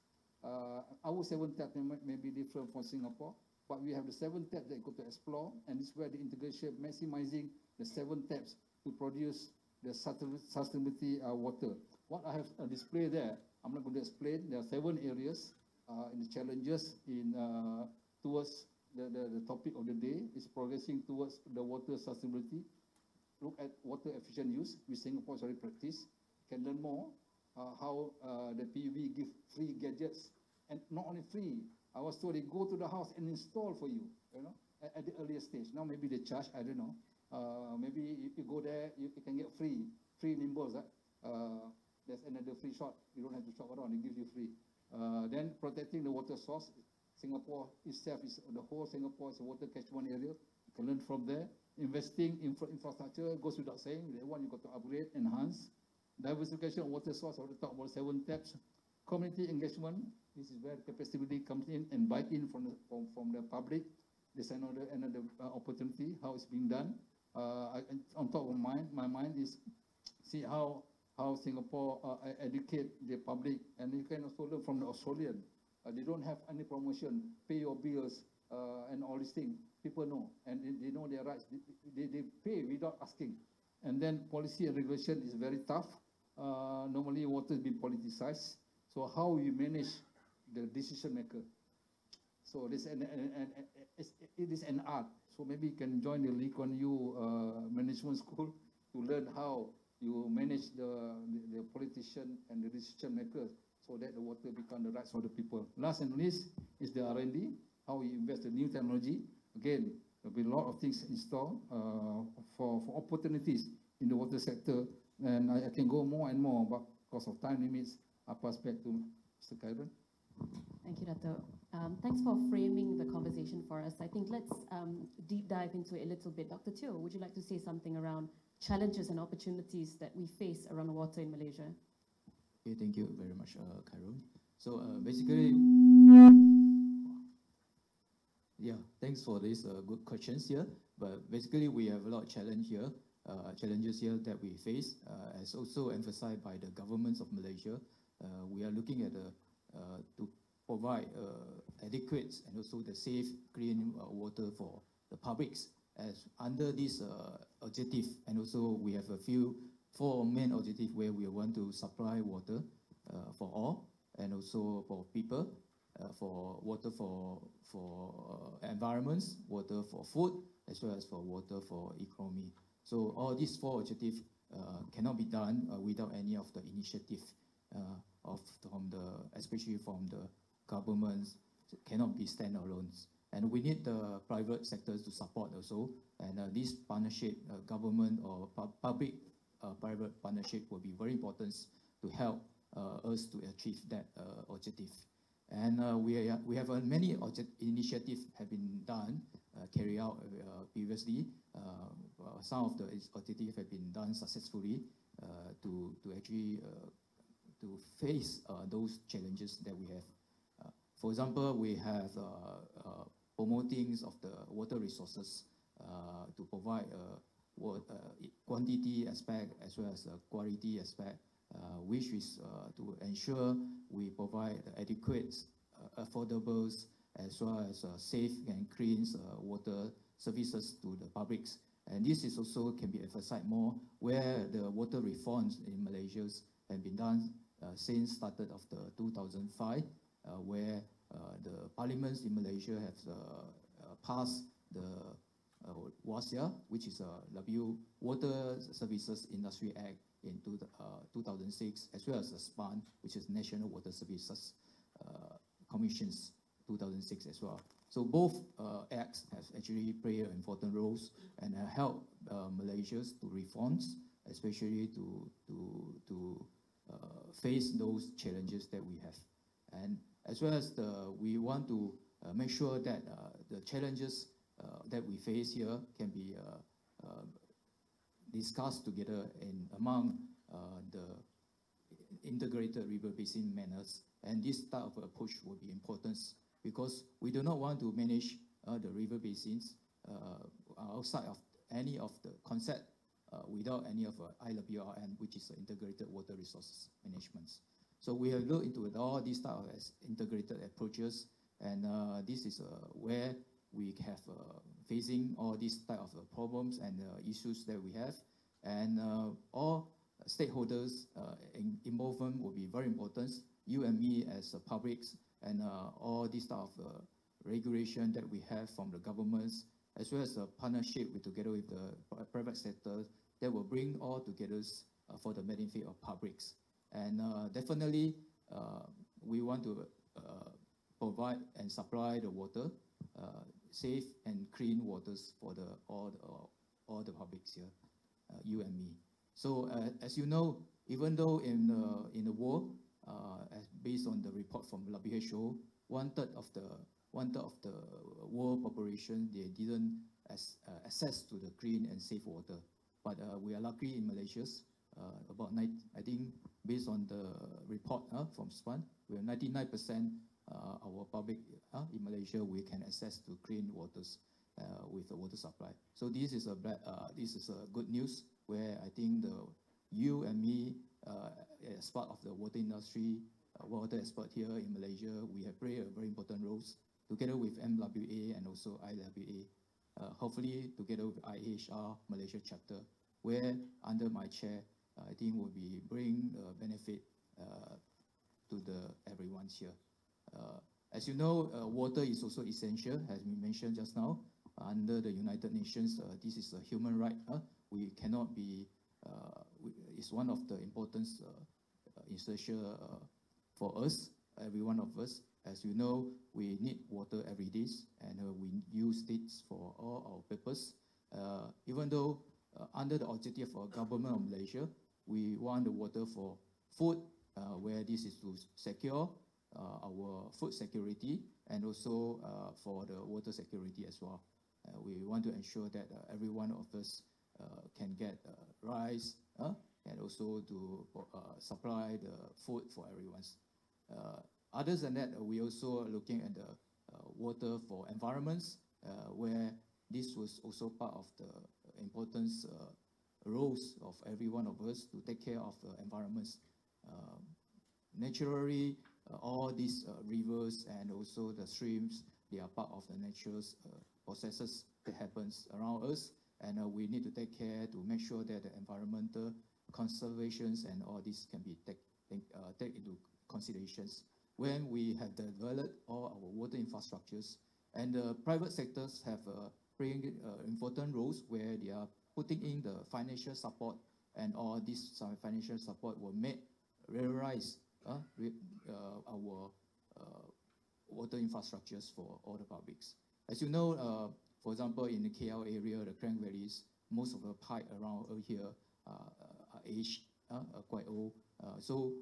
Our 7 taps may be different from Singapore, but we have the 7 taps that go to explore, and this is where the integration, maximizing the 7 taps to produce the sustainability water. What I have displayed there, I'm not going to explain. There are 7 areas in the challenges in towards the topic of the day is progressing towards the water sustainability. Look at water efficient use, which Singapore is already practiced. Can learn more how the PUB give free gadgets, and not only free. I was told they go to the house and install for you, you know, at the earlier stage. Now maybe they charge, I don't know. Maybe if you go there, you can get free free nimbles. There's another free shot. You don't have to shop around, it gives you free. Then protecting the water source. Singapore itself is, the whole Singapore is a water catchment area. You can learn from there. Investing in infrastructure goes without saying. That one you got to upgrade, enhance. Diversification of water source, I already talked about 7 taps. Community engagement, this is where capacity building comes in, and buy-in from the public. There's another opportunity, how it's being done. On top of my mind is see how Singapore educate the public, and you can also learn from the Australian. They don't have any promotion, pay your bills, and all these things. People know, and they know their rights. They pay without asking. And then policy and regulation is very tough. Normally water has been politicized. So how you manage the decision maker? So this it is an art. So maybe you can join the Lee Kuan Yew management school to learn how you manage the politician and the decision makers, so that the water become the rights of the people. Last and least is the R&D, how you invest in new technology. Again, there'll be a lot of things in store for opportunities in the water sector, and I can go more and more, but because of time limits, I'll pass back to Mr. Kairon. Thank you, Dato'. Thanks for framing the conversation for us. I think let's deep dive into it a little bit. Dr. Teo, would you like to say something around challenges and opportunities that we face around water in Malaysia? Okay, thank you very much, Kairon. So basically, yeah, thanks for these good questions here. But basically, we have a lot of challenges here that we face. As also emphasized by the governments of Malaysia, we are looking at to provide adequate and also the safe, clean water for the publics. As under this objective, and also we have four main objectives where we want to supply water for all, and also for people, for water for environments, water for food, as well as for water for economy. So all these 4 objectives cannot be done without any of the initiative especially from the governments. Cannot be standalone. And we need the private sectors to support also. And this partnership, government or public-private partnership will be very important to help us to achieve that objective. And we have many initiatives have been done, carried out previously. Some of the objectives have been done successfully to actually to face those challenges that we have. For example, we have promoting of the water resources to provide quantity aspect as well as quality aspect, which is to ensure we provide adequate, affordable, as well as safe and clean water services to the publics. And this is also can be emphasized more where the water reforms in Malaysia have been done since started of the 2005, where the parliaments in Malaysia have passed the WASIA, which is Water Services Industry Act in 2006, as well as the SPAN, which is National Water Services Commissions 2006 as well. So both acts have actually played important roles and helped Malaysia to reform, especially to face those challenges that we have. And as well as we want to make sure that the challenges that we face here can be discussed together among the integrated river basin manners. And this type of approach will be important because we do not want to manage the river basins outside of any of the concept without any of IWRM, which is integrated water resources management. So we have looked into all these type of integrated approaches, and this is where we have facing all these type of problems and issues that we have, and all stakeholders involvement will be very important. You and me as publics, and all these type of regulation that we have from the governments, as well as a partnership together with the private sector that will bring all together for the benefit of publics. And definitely, we want to provide and supply the water, safe and clean waters for all the publics here, you and me. So as you know, even though in the world, based on the report from WHO, one third of the world population, they didn't access to the clean and safe water. But we are lucky in Malaysia. I think based on the report from SPAN, we have 99% our public in Malaysia, we can access to clean waters with the water supply. So this is a good news where I think you and me, as part of the water industry, water expert here in Malaysia, we have played a very important roles together with MWA and also IWA, hopefully together with IHR Malaysia chapter, where under my chair, I think will be bring benefit to everyone here. As you know, water is also essential, as we mentioned just now. Under the United Nations, this is a human right. We cannot be, it's one of the important essential for us, every one of us. As you know, we need water every day, and we use it for all our purpose. Even though under the objective of government of Malaysia, we want the water for food, where this is to secure our food security and also for the water security as well. We want to ensure that every one of us can get rice and also to supply the food for everyone. Other than that, we also looking at the water for environments, where this was also part of the importance roles of every one of us to take care of the environments. Naturally, all these rivers and also the streams, they are part of the natural processes that happens around us, and we need to take care to make sure that the environmental conservations and all this can be take into considerations when we have developed all our water infrastructures. And the private sectors have playing important roles where they are putting in the financial support, and all this financial support will realize our water infrastructures for all the publics. As you know, for example, in the KL area, the Klang Valleys, most of the pipe around here are aged, quite old. So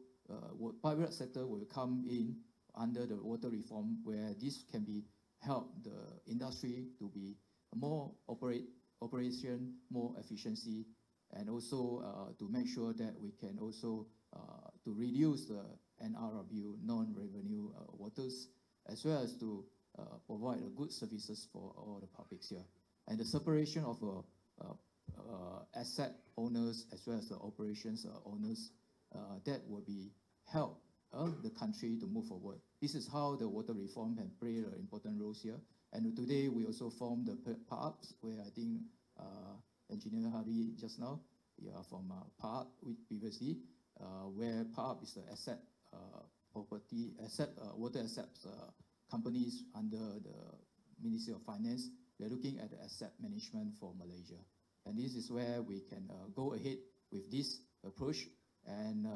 private sector will come in under the water reform, where this can be help the industry to be more operation, more efficiency, and also to make sure that we can also to reduce the NRW, non-revenue waters, as well as to provide good services for all the publics here. And the separation of asset owners as well as the operations owners, that will be help the country to move forward. This is how the water reform can play an important role here. And today we also formed the PARPs, where I think Engineer Hari just now, from PARP previously, where PARP is the asset water assets companies under the Ministry of Finance. They're looking at the asset management for Malaysia. And this is where we can go ahead with this approach, and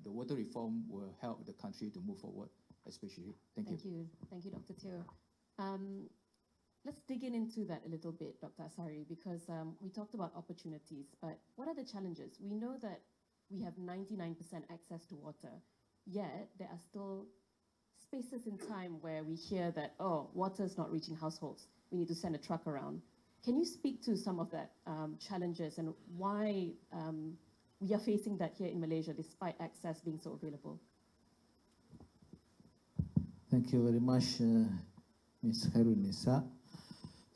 the water reform will help the country to move forward, especially. Thank you. Thank you, Dr. Teo. Let's dig into that a little bit, Dr. Asari, because we talked about opportunities, but what are the challenges? We know that we have 99% access to water, yet there are still spaces in time where we hear that, oh, water is not reaching households. We need to send a truck around. Can you speak to some of that challenges and why we are facing that here in Malaysia despite access being so available? Thank you very much, Ms. Khairunisa.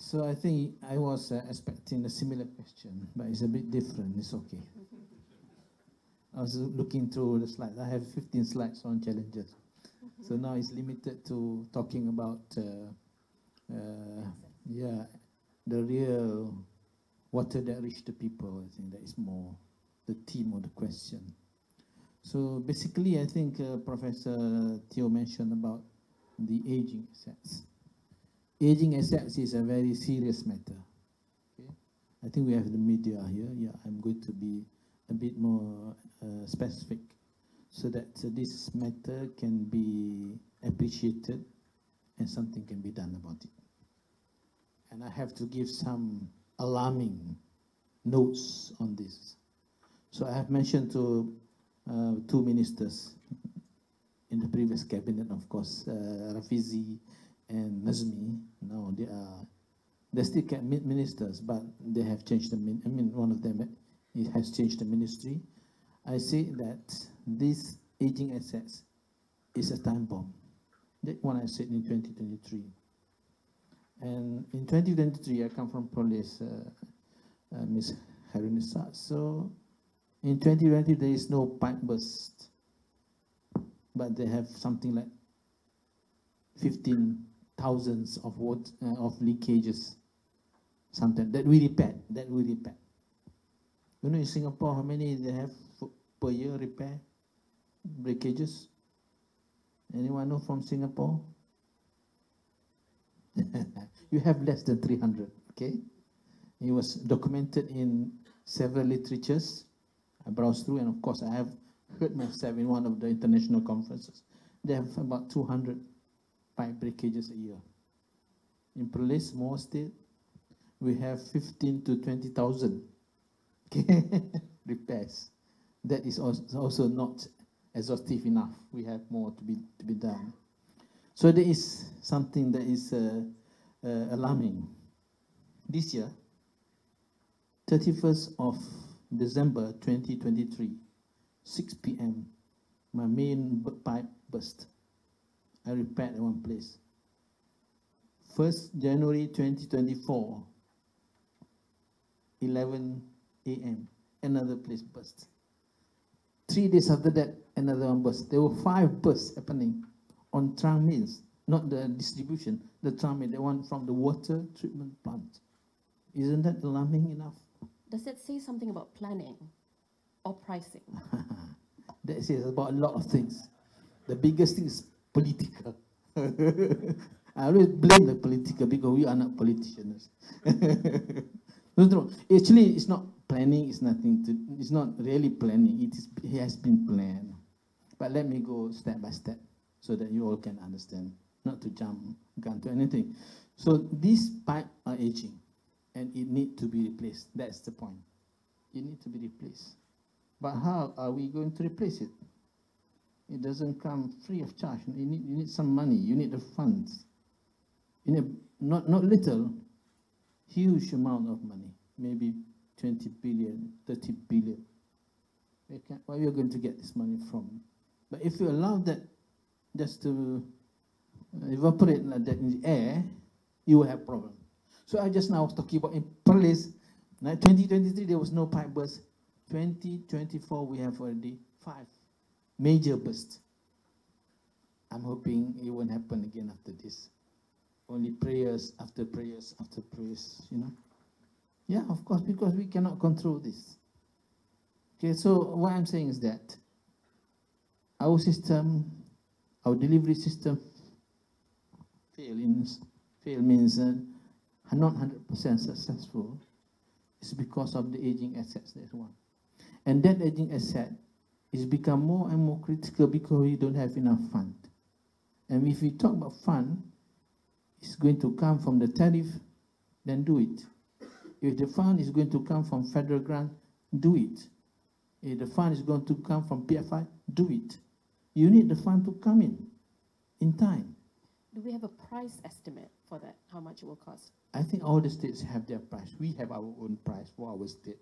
So I think I was expecting a similar question, but it's a bit different. It's okay. I was looking through the slides. I have 15 slides on challenges. So now it's limited to talking about, the real water that reach the people. I think that is more the theme of the question. So basically, I think Professor Teo mentioned about the aging assets. Aging assets is a very serious matter. Okay? I think we have the media here. Yeah, I'm going to be a bit more specific so that this matter can be appreciated and something can be done about it. And I have to give some alarming notes on this. So I have mentioned to two ministers in the previous cabinet, of course, Rafizi and Nazmi. Now they're still ministers, but they have changed one of them has changed the ministry. I say that this aging assets is a time bomb. That one I said in 2023. And in 2023, I come from police, Ms. Harunisa. So in 2020, there is no pipe burst, but they have something like 15,000 of leakages. Something that we repair. You know, in Singapore, how many they have per year repair breakages? Anyone know from Singapore? You have less than 300, okay? It was documented in several literatures. I browsed through, and of course, I have heard myself in one of the international conferences. They have about 200 pipe breakages a year. In Perlis, more state, we have 15 to 20,000 repairs. That is also not exhaustive enough. We have more to be done. So there is something that is alarming. This year, 31st of December 2023, 6 p.m., my main pipe burst. I repaired at one place. 1st January 2024, 11 a.m., another place burst. 3 days after that, another one burst. There were 5 bursts happening on trunk mills, not the distribution, the trunk mill, the one from the water treatment plant. Isn't that alarming enough? Does that say something about planning or pricing? That says about a lot of things. The biggest thing is political. I always blame the political because we are not politicians. No. Actually, it's not planning. It's nothing to. It's not really planning. It has been planned. But let me go step by step so that you all can understand. Not to jump gun to anything. So these pipes are aging, and it needs to be replaced. That's the point. It needs to be replaced. But how are we going to replace it? It doesn't come free of charge. You need some money. You need the funds. You need not little, huge amount of money. Maybe 20 billion, 30 billion. Where are you going to get this money from? But if you allow that just to evaporate like that in the air, you will have problem. So I just now was talking about in Perlis, 2023 there was no pipe burst. 2024 we have already 5 major bursts. I'm hoping it won't happen again after this. Only prayers after prayers after prayers, you know. Yeah, of course, because we cannot control this. Okay, so what I'm saying is that our system, our delivery system fail means not 100% successful. It's because of the aging assets, that's one. And that aging asset is become more and more critical because we don't have enough fund. And if we talk about fund, it's going to come from the tariff, then do it. If the fund is going to come from federal grant, do it. If the fund is going to come from PFI, do it. You need the fund to come in time. Do we have a price estimate for that, how much it will cost? I think all the states have their price. We have our own price for our state.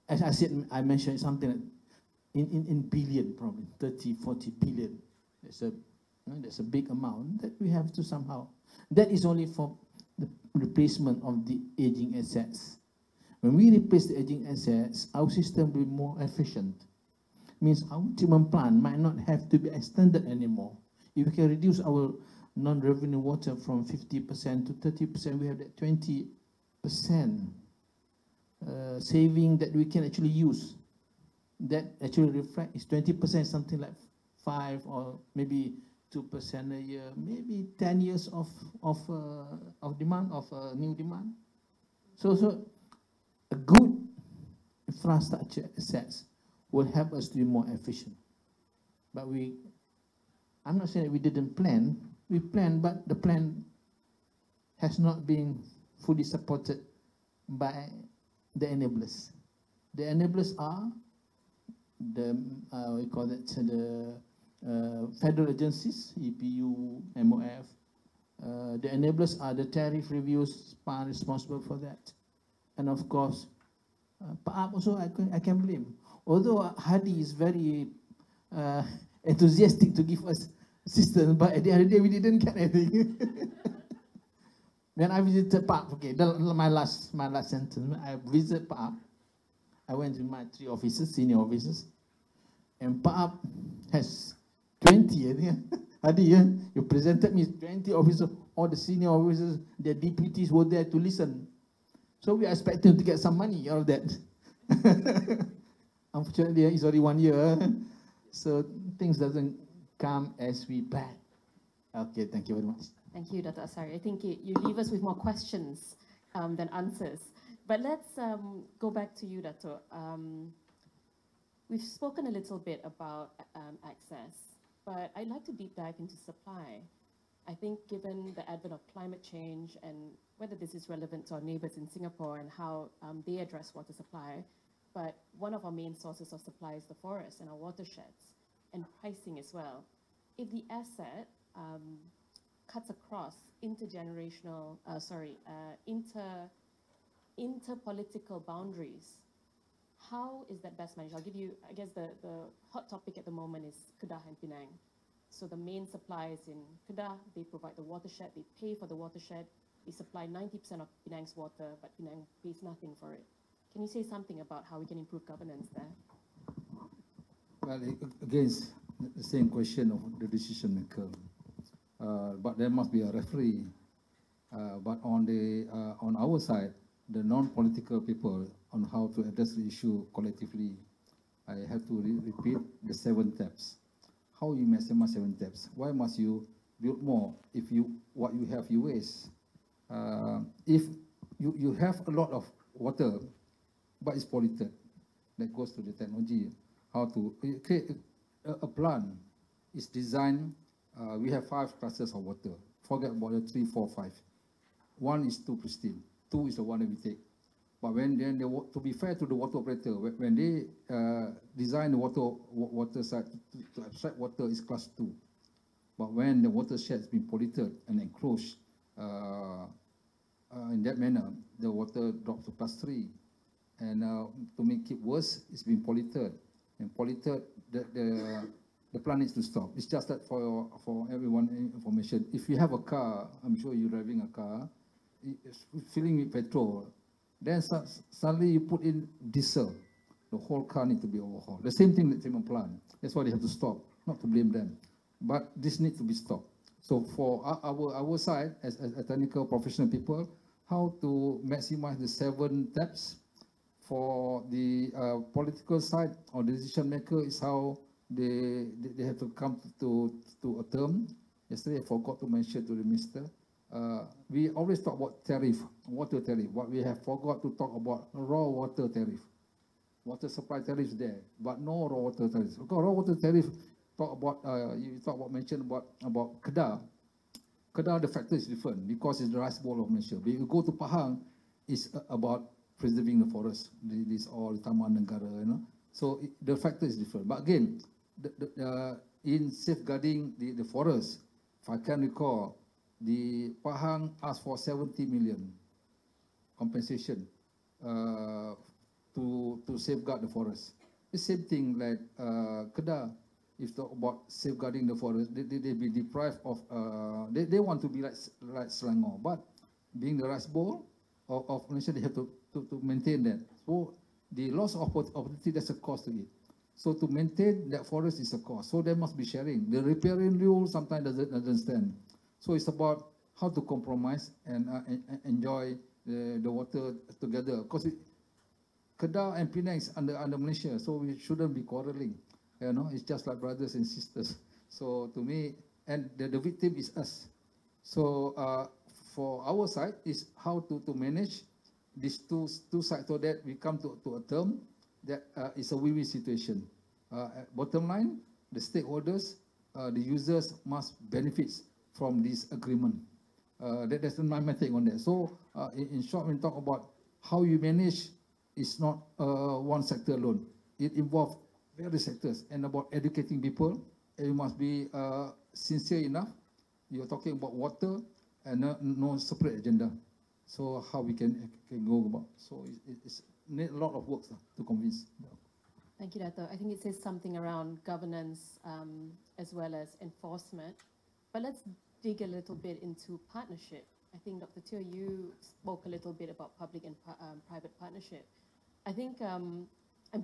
As I said, I mentioned something like in billion, probably 30, 40 billion. That's a big amount that we have to somehow. That is only for the replacement of the aging assets. When we replace the aging assets, our system will be more efficient. Means our treatment plant might not have to be extended anymore. If we can reduce our non-revenue water from 50% to 30%, we have that 20% saving that we can actually use. That actually reflect is 20%, something like 5 or maybe 2% a year, maybe 10 years of demand, of new demand. So a good infrastructure assets will help us to be more efficient. But I'm not saying that we didn't plan. We planned, but the plan has not been fully supported by the enablers. The enablers are the we call it the federal agencies, EPU, MOF. The enablers are the tariff reviews, are responsible for that. And of course, PAAP also I can blame. Although Hadi is very enthusiastic to give us assistance, but at the end of the day, we didn't get anything. When I visited PAAP, okay, my last sentence, I visited PAAP. I went to my 3 officers, senior officers, and PAAP has 20, I think. Hadi, you presented me 20 officers, all the senior officers, their deputies were there to listen. So we are expecting to get some money out of that. Unfortunately, it's already 1 year, so things doesn't come as we plan. Okay, thank you very much. Thank you, Dr. Asari. I think you leave us with more questions than answers. But let's go back to you, Dato'. We've spoken a little bit about access, but I'd like to deep dive into supply. I think given the advent of climate change and whether this is relevant to our neighbors in Singapore and how they address water supply, but one of our main sources of supply is the forest and our watersheds, and pricing as well. If the asset cuts across intergenerational, interpolitical boundaries, how is that best managed? I'll give you, I guess the hot topic at the moment is Kedah and Penang. So the main suppliers in Kedah, they provide the watershed, they pay for the watershed, they supply 90% of Penang's water, but Penang pays nothing for it. Can you say something about how we can improve governance there? Well, again, the same question of the decision maker. But there must be a referee. But on our side, the non-political people on how to address the issue collectively, I have to repeat the 7 steps. How you maximize 7 steps? Why must you build more if what you have you waste? If you have a lot of water, but it's polluted, that goes to the technology. How to create a plant is designed. We have 5 classes of water. Forget about the 3, 4, 5. 1 is too pristine. 2 is the one that we take. But when to be fair to the water operator, when they design the water site to abstract water is class 2. But when the watershed has been polluted and enclosed in that manner, the water drops to class 3. And to make it worse, it's been polluted. And polluted, the plant needs to stop. It's just that for everyone information. If you have a car, I'm sure you're driving a car, it's filling with petrol. Then suddenly you put in diesel. The whole car needs to be overhauled. The same thing with treatment plant. That's why they have to stop. Not to blame them, but this needs to be stopped. So for our side, as a technical professional people, how to maximize the 7 steps. For the political side or the decision maker is how they have to come to a term. Yesterday I forgot to mention to the minister. We always talk about tariff, water tariff, but we have forgot to talk about raw water tariff. Water supply tariff is there, but no raw water tariff. Because raw water tariff, mention about Kedah. Kedah, the factor is different because it's the rice bowl of Malaysia. But if you go to Pahang, it's about preserving the forest. This all Taman Negara, you know. So the factor is different. But again, in safeguarding the forest, if I can recall, the Pahang asked for 70 million compensation to safeguard the forest. The same thing like Kedah, if talk about safeguarding the forest, they be deprived of, they want to be like Selangor, but being the rice bowl of Malaysia, they have to maintain that. So the loss of opportunity, there's a cost to it. So to maintain that forest is a cost. So there must be sharing. The riparian rule sometimes doesn't stand. So it's about how to compromise and enjoy the water together. Because Kedah and Penang is under Malaysia, so we shouldn't be quarreling. You know, it's just like brothers and sisters. So to me, and the victim is us. So for our side is how to manage these two sides so that we come to a term that is a win-win situation. Bottom line, the stakeholders, the users must benefit from this agreement. That's my take on that. So in short, when we talk about how you manage, it's not one sector alone. It involves various sectors, and about educating people. And you must be sincere enough. You're talking about water and no separate agenda. So how we can go about? So it's need a lot of work to convince. Thank you, Dato. I think it says something around governance as well as enforcement. But let's dig a little bit into partnership. I think, Dr. Teo, you spoke a little bit about public and private partnership. I think I'm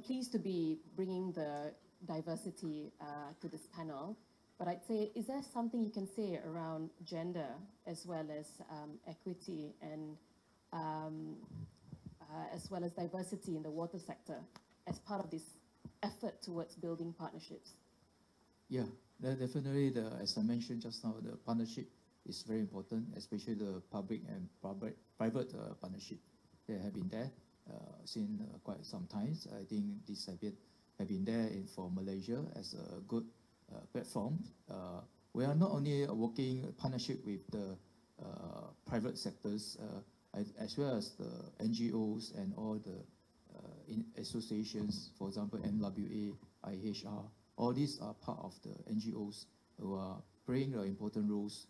pleased to be bringing the diversity to this panel. But I'd say, is there something you can say around gender as well as equity and as well as diversity in the water sector as part of this effort towards building partnerships? Yeah, definitely, as I mentioned just now, the partnership is very important, especially the public and private partnership. They have been there since quite some time. I think this have been there for Malaysia as a good platform. We are not only working partnership with the private sectors, as well as the NGOs and all the associations, for example, NWA, IHR, all these are part of the NGOs who are playing important roles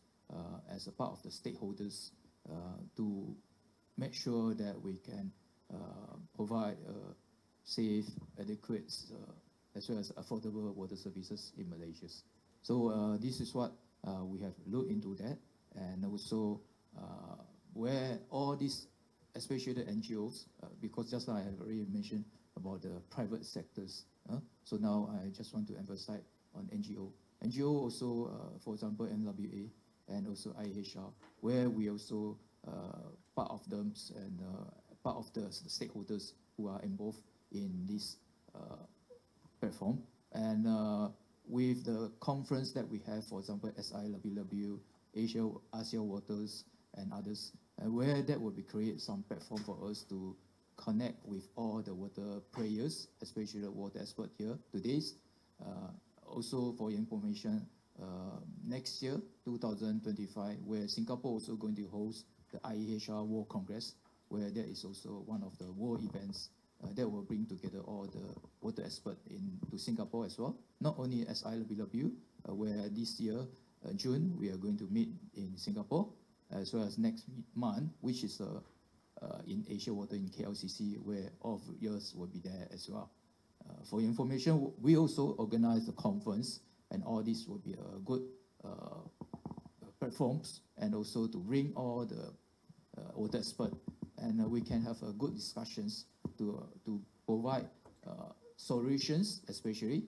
as a part of the stakeholders to make sure that we can provide safe, adequate, as well as affordable water services in Malaysia. So this is what we have looked into that, and also where all these, especially the NGOs, because just now I have already mentioned about the private sectors. So now I just want to emphasize on NGO. NGO also, for example, NWA and also IHR, where we also part of them and part of the stakeholders who are involved in this platform. And with the conference that we have, for example, SIWW, Asia Waters, and others, where that will be create some platform for us to connect with all the water players, especially the water expert here today. Also for your information, next year, 2025, where Singapore also going to host the IEHR World Congress, where there is also one of the world events that will bring together all the water experts into Singapore as well. Not only SIWW, where this year, June, we are going to meet in Singapore, as well as next month, which is in Asia Water in KLCC, where all of yours will be there as well. For your information, we also organize a conference, and all this will be a good platforms, and also to bring all the water experts, and we can have good discussions to provide solutions, especially.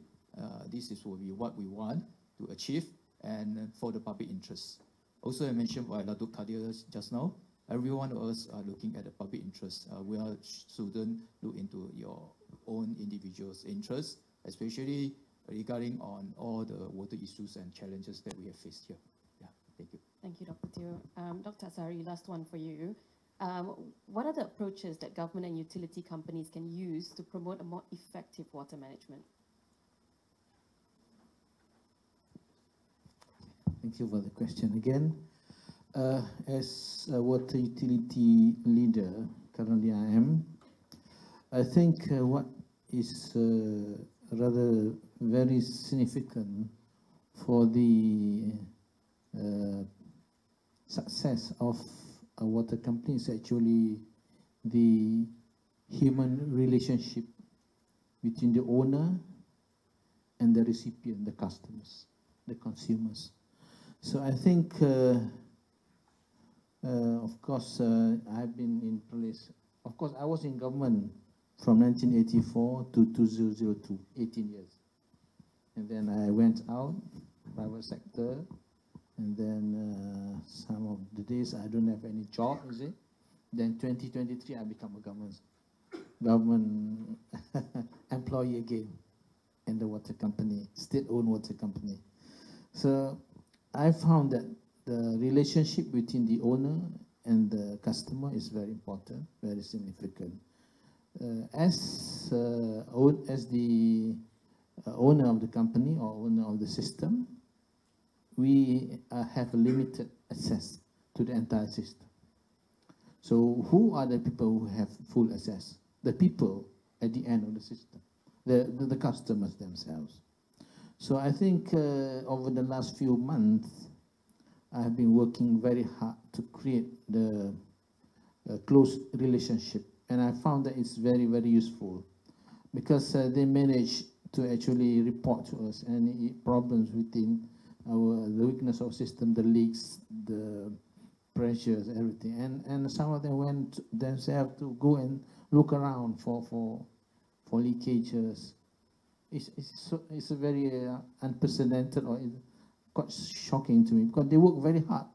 This will be what we want to achieve, and for the public interest. Also, I mentioned by Datuk Kadir just now, every one of us are looking at the public interest. We shouldn't look into your own individual's interests, especially regarding on all the water issues and challenges that we have faced here. Yeah, thank you. Thank you, Dr. Teo. Dr. Asari, last one for you. What are the approaches that government and utility companies can use to promote a more effective water management? Thank you for the question again. As a water utility leader, currently I am, I think what is rather very significant for the success of a water company is actually the human relationship between the owner and the recipient, the customers, the consumers. So I think, of course, I've been in place. Of course, I was in government from 1984 to 2002, 18 years. And then I went out, private sector, and then some of the days I don't have any job, is it? Then 2023, I become a government employee again in the water company, state-owned water company. So I found that the relationship between the owner and the customer is very important, very significant. As the owner of the company or owner of the system, we have limited access to the entire system. So who are the people who have full access? The people at the end of the system, the customers themselves. So I think over the last few months, I have been working very hard to create the close relationship, and I found that it's very, very useful because they manage to actually report to us any problems within the weakness of system, the leaks, the pressures, everything, and some of them went themselves to go and look around for leakages. It's a very unprecedented or quite shocking to me because they work very hard.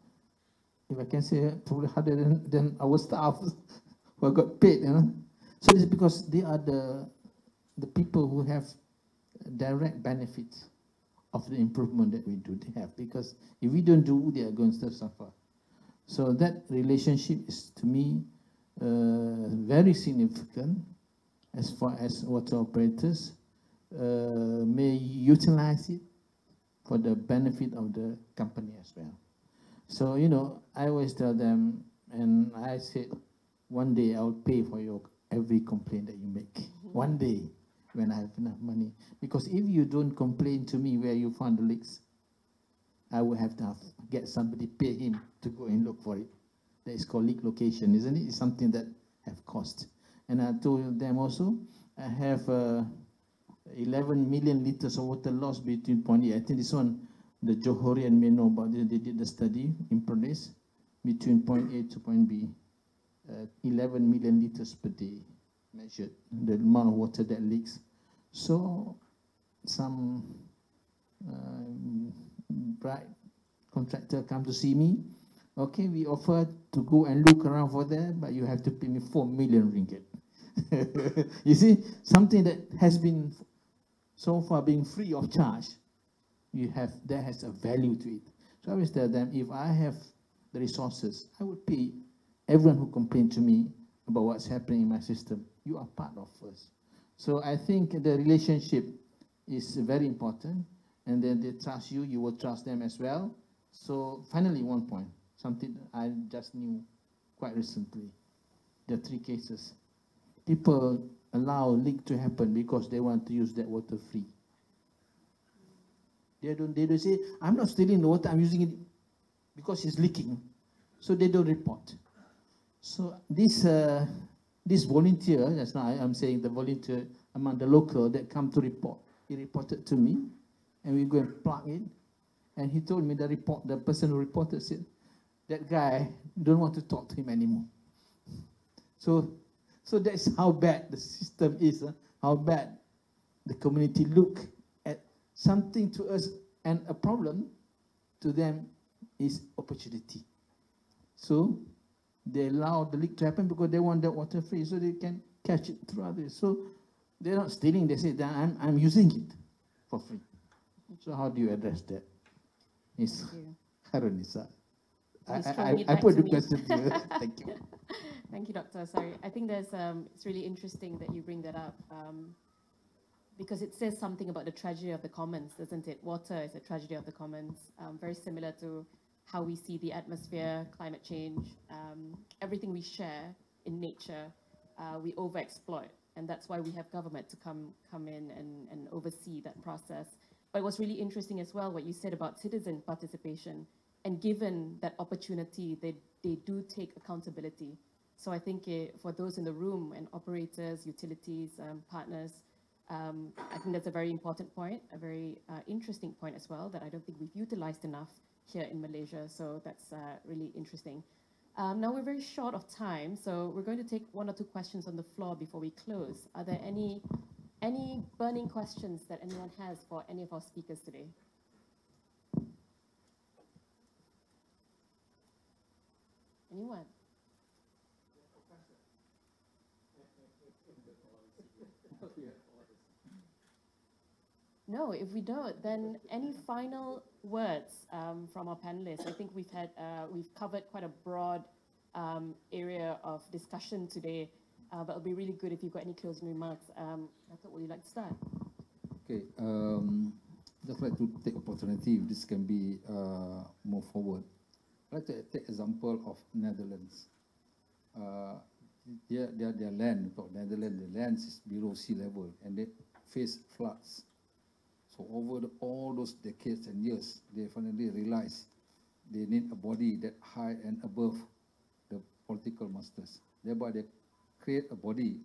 If I can say, probably harder than our staff who got paid, you know. So it's because they are the people who have direct benefits of the improvement that we do. They have, because if we don't do, they are going to suffer. So that relationship is, to me, very significant as far as water operators may utilize it for the benefit of the company as well. So, you know, I always tell them, and I said, one day I'll pay for your every complaint that you make. One day, when I have enough money. Because if you don't complain to me where you found the leaks, I will have to get somebody, pay him to go and look for it. That is called leak location, isn't it? It's something that have cost. And I told them also, I have 11 million liters of water lost between point A. I think this one, the Johorian may know about it. They did the study in progress between point A to point B. 11 million liters per day measured, the amount of water that leaks. So some bright contractor come to see me. Okay, we offer to go and look around for that, but you have to pay me 4 million ringgit. You see, something that has been so far being free of charge, that has a value to it. So I always tell them, if I have the resources, I would pay everyone who complained to me about what's happening in my system. You are part of us. So I think the relationship is very important, and then they trust you, you will trust them as well. So finally, one point, something I just knew quite recently, the 3 cases. People allow leak to happen because they want to use that water free. They don't say, I'm not stealing the water, I'm using it because it's leaking. So they don't report. So this volunteer, just now I'm saying the volunteer among the local that come to report, he reported to me, and we go and plug it. And he told me the person who reported said, that guy don't want to talk to him anymore. So that's how bad the system is, how bad the community look at something to us, and a problem to them is opportunity. So they allow the leak to happen because they want that water free, so they can catch it through others. So they're not stealing, they say that I'm using it for free. So how do you address that? It's Harunisa. I put the question to you. Thank you. Thank you, Doctor. Sorry, I think it's really interesting that you bring that up because it says something about the tragedy of the commons, doesn't it? Water is a tragedy of the commons, very similar to how we see the atmosphere, climate change, everything we share in nature, we overexploit, and that's why we have government to come in and oversee that process. But it was really interesting as well what you said about citizen participation, and given that opportunity, they do take accountability. So I think for those in the room and operators, utilities, partners, I think that's a very important point, a very interesting point as well that I don't think we've utilized enough here in Malaysia. So that's really interesting. Now we're very short of time, so we're going to take 1 or 2 questions on the floor before we close. Are there any burning questions that anyone has for any of our speakers today? Anyone? No, if we don't, then any final words from our panelists? I think we've covered quite a broad area of discussion today, but it'll be really good if you've got any closing remarks. Dato', would you like to start? Okay, just like to take opportunity if this can be more forward. I'd like to take example of Netherlands. Their land, Netherlands, the land is below sea level, and face floods. So over all those decades and years, they finally realized they need a body that high and above the political masters. Thereby they create a body,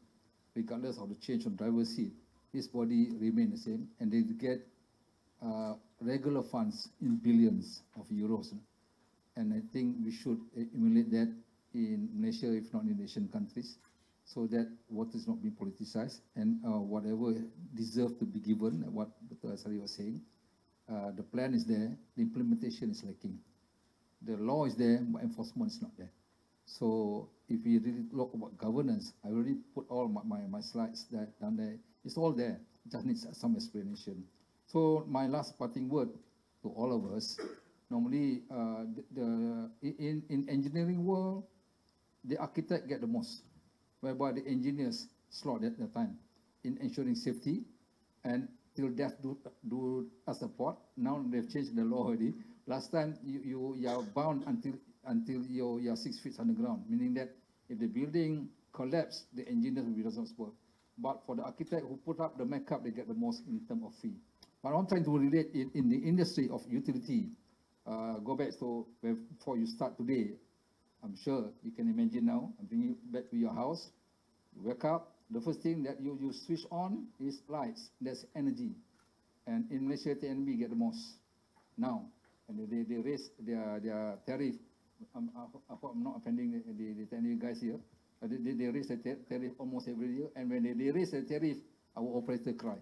regardless of the change on driver's seat, this body remain the same, and they get regular funds in billions of euros. And I think we should emulate that in Malaysia, if not in Asian countries, so that water is not being politicized, and whatever deserves to be given, what Dr. Asari was saying, the plan is there, the implementation is lacking. The law is there, but enforcement is not there. So if we really talk about governance, I already put all my slides down there. It's all there, it just needs some explanation. So my last parting word to all of us, normally in engineering world, the architect get the most, whereby the engineers slot at the time in ensuring safety, and till death do us support. Now they've changed the law already. Last time you are bound until you're 6 feet underground, meaning that if the building collapse, the engineers will be responsible. But for the architect who put up the makeup, they get the most in terms of fee. But I'm trying to relate it in the industry of utility. Go back to before you start today. I'm sure you can imagine now. I'm bringing you back to your house. You wake up. The first thing that you switch on is lights. That's energy. And in Malaysia, TNB get the most now. And they raise their tariff. I hope I'm not offending the TNB guys here. They raise the tariff almost every year. And when they raise the tariff, our operator cry.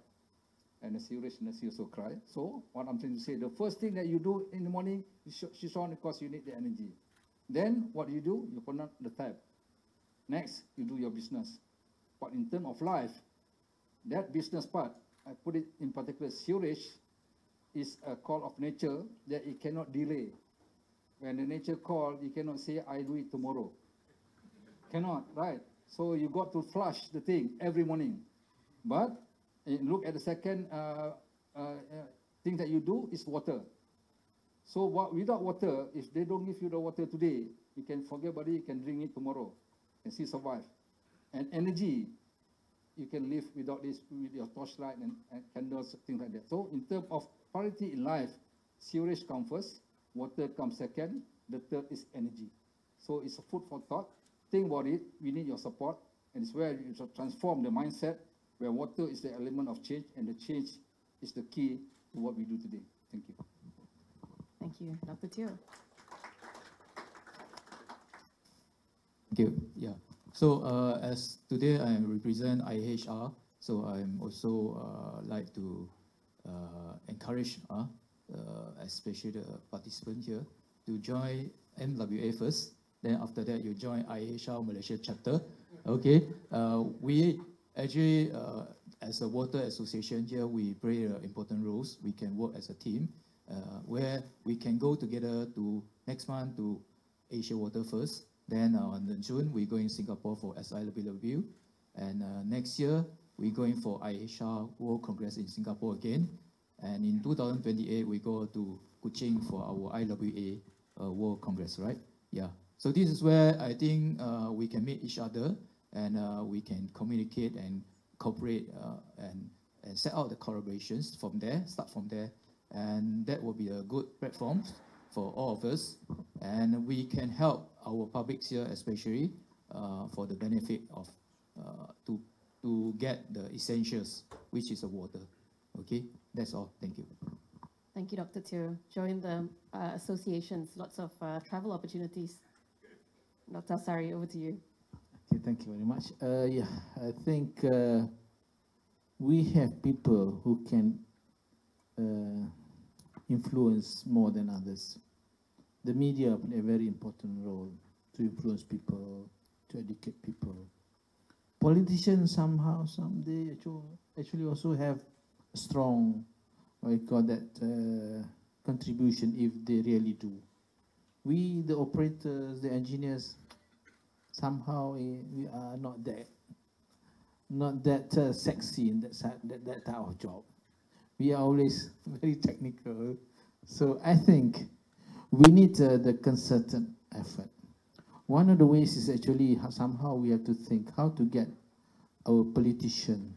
And the sewerage industry also cry. So what I'm trying to say, the first thing that you do in the morning, you switch on because you need the energy. Then what you do? You put on the tap. Next, you do your business. But in terms of life, that business part, I put it in particular, sewerage is a call of nature that it cannot delay. When the nature call, you cannot say, I do it tomorrow. Cannot, right? So you got to flush the thing every morning. But look at the second thing that you do is water. So without water, if they don't give you the water today, you can forget about it, you can drink it tomorrow, and still survive. And energy, you can live without this, with your torchlight and candles, things like that. So in terms of priority in life, sewerage comes first, water comes second, the third is energy. So it's a food for thought. Think about it, we need your support, and it's where you should transform the mindset, where water is the element of change, and the change is the key to what we do today. Thank you. Thank you. Dr. Teo. Thank you. Yeah. So as today I represent IHR, so I'm also like to encourage, especially the participant here, to join MWA first. Then after that, you join IHR Malaysia chapter. Okay. We actually, as a water association here, we play important roles. We can work as a team, where we can go together to next month to Asia Water First. Then in June, we're going to Singapore for SIWW. And next year, we're going for IHR World Congress in Singapore again. And in 2028, we go to Kuching for our IWA World Congress, right? Yeah. So this is where I think we can meet each other, and we can communicate and cooperate and set out the collaborations from there, start from there. And that will be a good platform for all of us. And we can help our publics here, especially for the benefit of, to get the essentials, which is the water. Okay, that's all. Thank you. Thank you, Dr. Teo. Join the associations, lots of travel opportunities. Dr. Asari, over to you. Okay, thank you very much. Yeah, I think we have people who can influence more than others. The media play a very important role to influence people, to educate people. Politicians somehow, someday, actually also have a strong, what you call that, contribution if they really do. We, the operators, the engineers, somehow we are not that sexy in that type of job. We are always very technical. So I think we need the concerted effort. One of the ways is actually somehow we have to think how to get our politician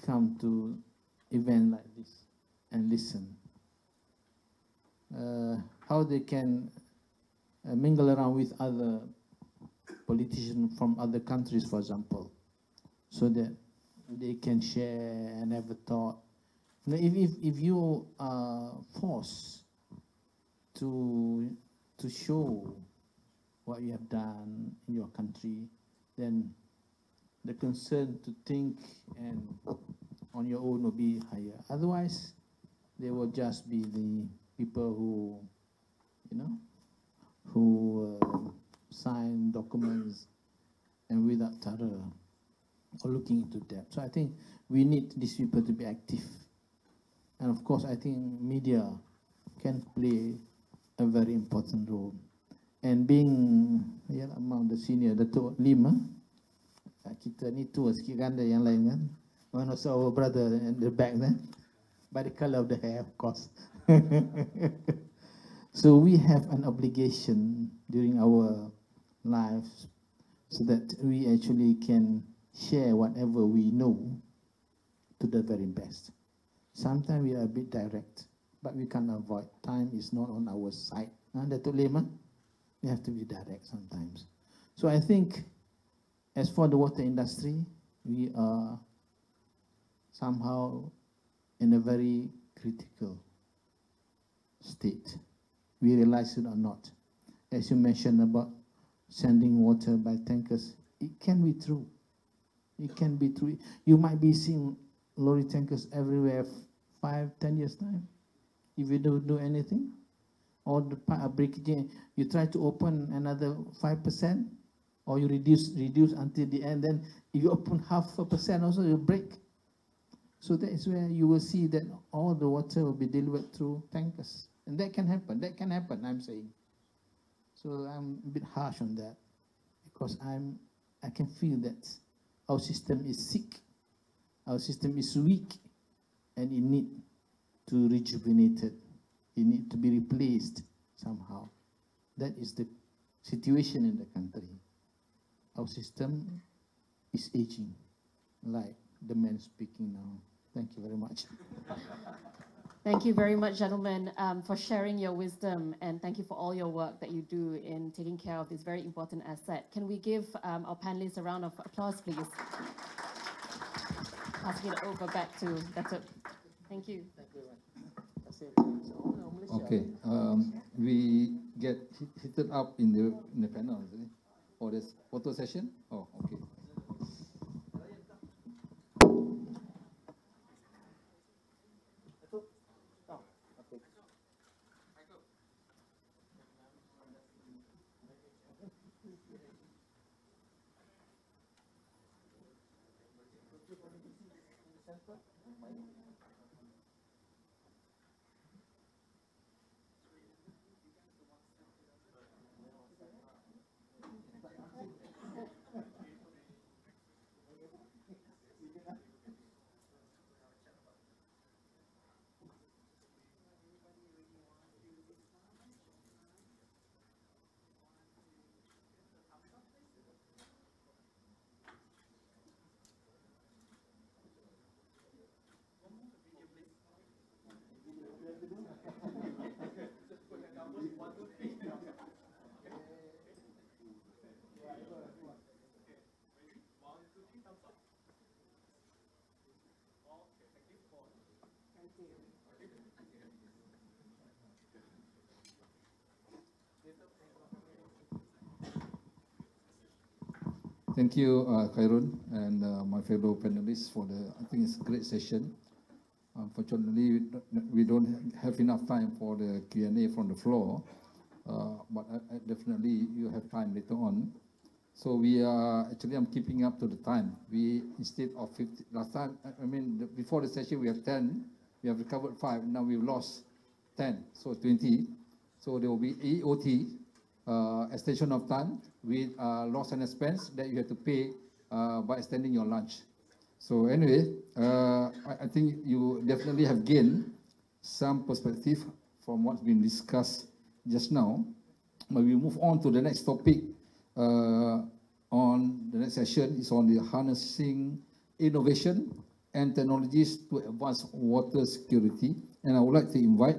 come to event like this and listen. How they can mingle around with other politicians from other countries, for example, so that they can share and have a thought. You know, if you are forced to show what you have done in your country, then the concern to think and on your own will be higher. Otherwise, they will just be the people who, you know, who sign documents and without thorough or looking into depth. So I think we need these people to be active. And of course, I think media can play a very important role. And being among the senior, Datuk Lim, kita ni tua sikit ganda yang lain kan. One of our brother in the back there, by the color of the hair, of course. So we have an obligation during our lives so that we actually can share whatever we know to the very best. Sometimes we are a bit direct, but we can't avoid. Time is not on our side. Datuk Lim, we have to be direct sometimes. So I think as for the water industry, we are somehow in a very critical state. We realize it or not. As you mentioned about sending water by tankers, it can be true. It can be true. You might be seeing lorry tankers everywhere 5-10 years time if you don't do anything. Or the breakage, you try to open another 5%, or you reduce until the end. Then if you open 0.5% also, you break. So that is where you will see that all the water will be delivered through tankers. And that can happen. That can happen, I'm saying. So I'm a bit harsh on that because I can feel that our system is sick, our system is weak, and it needs to rejuvenate it. It needs to be replaced somehow. That is the situation in the country. Our system is aging, like the man speaking now. Thank you very much. Thank you very much, gentlemen, for sharing your wisdom, and thank you for all your work that you do in taking care of this very important asset. Can we give our panelists a round of applause, please? Passing it over back to Datuk. Thank you. Okay, we get heated up in the panel, isn't it? For this photo session? Oh, okay. Thank you, Khairun, and my fellow panelists for I think it's a great session. Unfortunately, we don't have enough time for the Q&A from the floor, but definitely you have time later on. So I'm keeping up to the time. We, instead of 50, last time, before the session we have 10, we have recovered 5, now we've lost 10, so 20. So there will be EOT, extension of time, with loss and expense that you have to pay by extending your lunch. So anyway, I think you definitely have gained some perspective from what's been discussed just now. But we move on to the next topic. On the next session is on the harnessing innovation and technologies to advance water security. And I would like to invite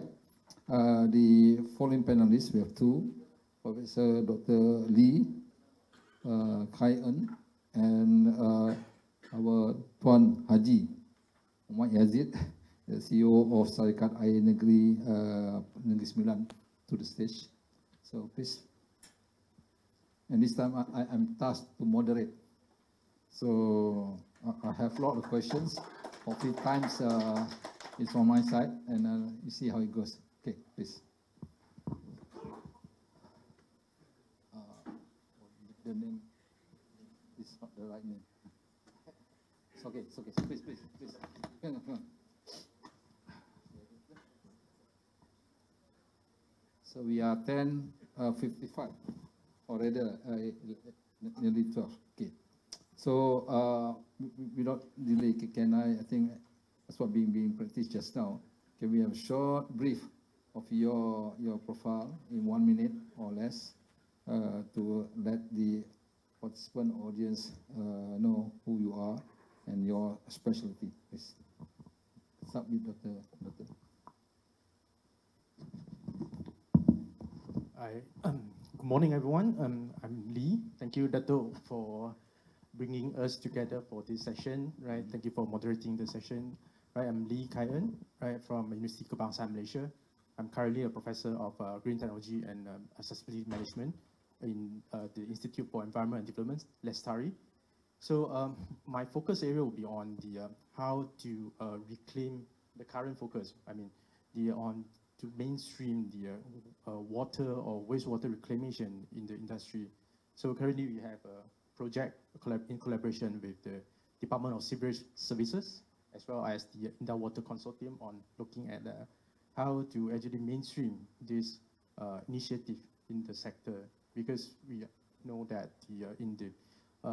the following panelists. We have two, Professor Dr. Lee Kai En and our Tuan Haji Muhammad Yazid, the CEO of Syarikat Air Negeri Negeri Sembilan, to the stage. So please. And this time I'm tasked to moderate. So I have a lot of questions. Hopefully times is on my side, and you see how it goes. Okay, please. The name is not the right name. It's okay, it's okay. Please, please, please. Come on. So we are 10:55, or rather nearly 12. Okay. So without delay, can I think that's what being practiced just now. Can we have a short brief of your profile in 1 minute or less to let the participant audience know who you are and your specialty, please. Start with Dr. Good morning, everyone. I'm Lee. Thank you, Dato, for bringing us together for this session. Right. Thank you for moderating the session. Right. I'm Lee Kai En, right, from University Kebangsaan Malaysia. I'm currently a professor of green technology and accessibility management in the Institute for Environment and Development, Lestari. So my focus area will be on the how to reclaim the current focus. I mean, to mainstream the water or wastewater reclamation in the industry. So currently we have a project in collaboration with the Department of Sewerage Services, as well as the Underwater Consortium, on looking at how to actually mainstream this initiative in the sector, because we know that in the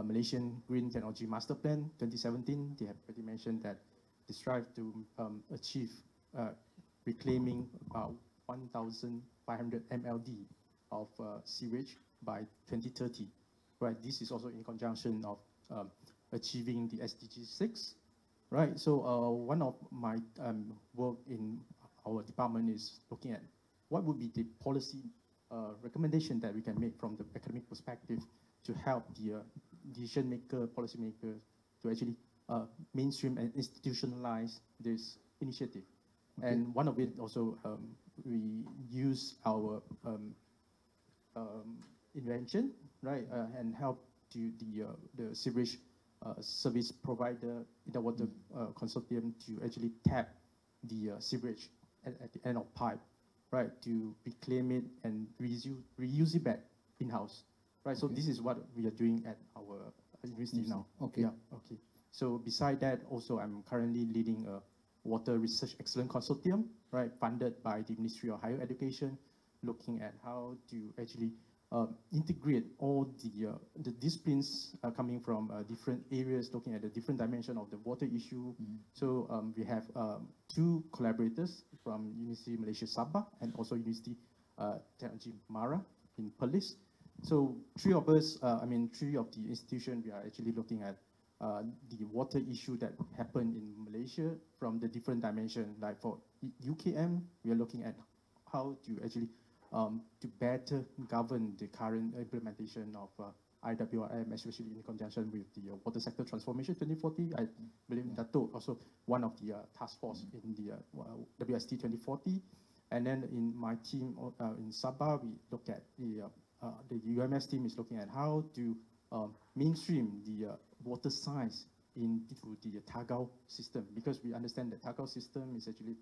Malaysian Green Technology Master Plan 2017, they have already mentioned that they strive to achieve reclaiming about 1,500 MLD of sewage by 2030. Right, this is also in conjunction of achieving the SDG 6. Right, so one of my work in our department is looking at what would be the policy recommendation that we can make from the academic perspective to help the decision maker, policy maker, to actually mainstream and institutionalize this initiative. Okay. And one of it also, we use our invention, right, and help to the sewerage service provider in the water consortium to actually tap the sewerage at the end of pipe, right, to reclaim it and reuse it back in-house, right? So this is what we are doing at our university now. Okay. Yeah. Okay. So beside that, also I'm currently leading a Water Research Excellence Consortium, right, funded by the Ministry of Higher Education, looking at how to actually integrate all the disciplines coming from different areas, looking at the different dimension of the water issue. So we have two collaborators from University of Malaysia Sabah and also University Technology Mara in Perlis. So three of us, three of the institutions, we are actually looking at the water issue that happened in Malaysia from the different dimensions. Like for UKM, we are looking at how to actually to better govern the current implementation of IWRM, especially in conjunction with the Water Sector Transformation 2040. I believe Dato also one of the task force in the WST 2040. And then in my team in Sabah, we look at the UMS team is looking at how to mainstream the water science into the Tagau system, because we understand that Tagau system is actually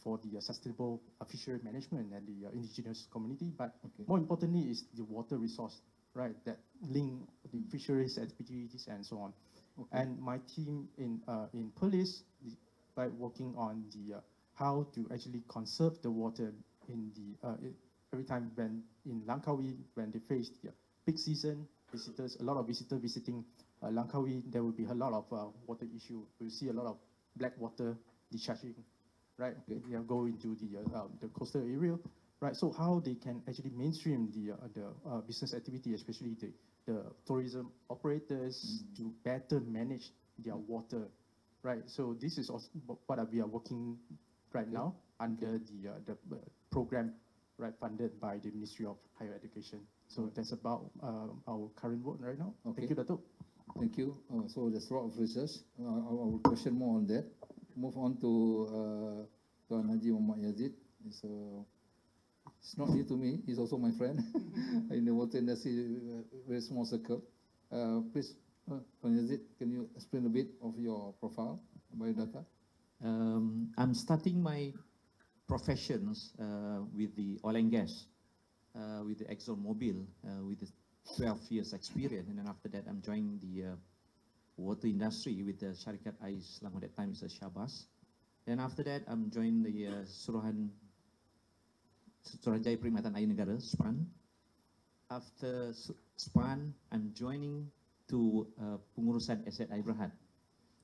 for the sustainable fishery management and the indigenous community, but more importantly is the water resource, right, that link the fisheries activities and so on. And my team in Perlis, by working on the how to actually conserve the water in the every time when in Langkawi, when they face the peak season, visitors, a lot of visitors visiting Langkawi, there will be a lot of water issue. We'll see a lot of black water discharging, right? Okay. They go into the coastal area, right? So how they can actually mainstream the business activity, especially the tourism operators, to better manage their water, right? So this is also what we are working right now under the program, right, funded by the Ministry of Higher Education. So that's about our current work right now. Okay. Thank you, Datuk. Thank you. So there's a lot of research. I will question more on that. Move on to Tuan Haji Muhammad Yazid. It's not new to me. He's also my friend in the water industry, very small circle. Please, Tuan Yazid, can you explain a bit of your profile, biodata? I'm starting my professions with the oil and gas, with the ExxonMobil, with the 12 years experience, and then after that I'm joining the water industry with the Syarikat Air Selangor. At that time it's a Syabas. Then after that I'm joining the Suruhanjaya Perkhidmatan Air Negara, SPAN. After SPAN, I'm joining to Pengurusan Aset Air Berhad.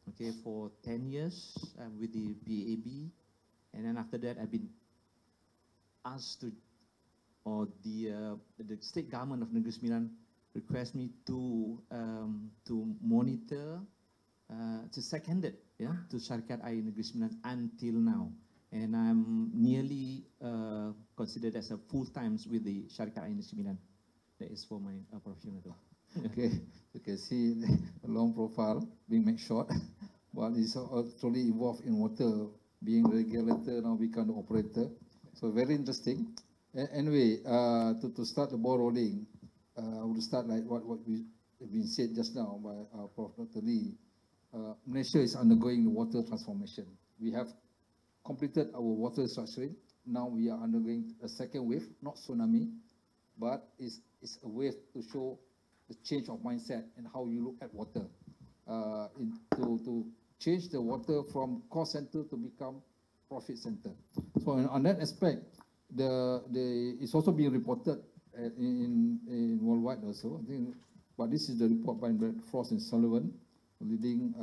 Okay, for 10 years I'm with the BAB, and then after that I've been asked to, or the state government of Negeri Sembilan request me to monitor, to seconded, to Syarikat Air Negeri Sembilan until now, and I'm nearly considered as a full-time with the Syarikat Air Negeri Sembilan. That is for my profession. Okay, you can see a long profile being made short, but it's actually involved in water, being regulator, now become the operator. So very interesting. Anyway, to start the ball rolling, I will start like what we have been said just now by Prof. Dr. Lee. Malaysia is undergoing the water transformation. We have completed our water restructuring. Now we are undergoing a second wave, not tsunami, but it's a wave to show the change of mindset and how you look at water, to change the water from cost center to become profit center. So on that aspect, it's also being reported in worldwide also, I think. But this is the report by Frost and Sullivan, leading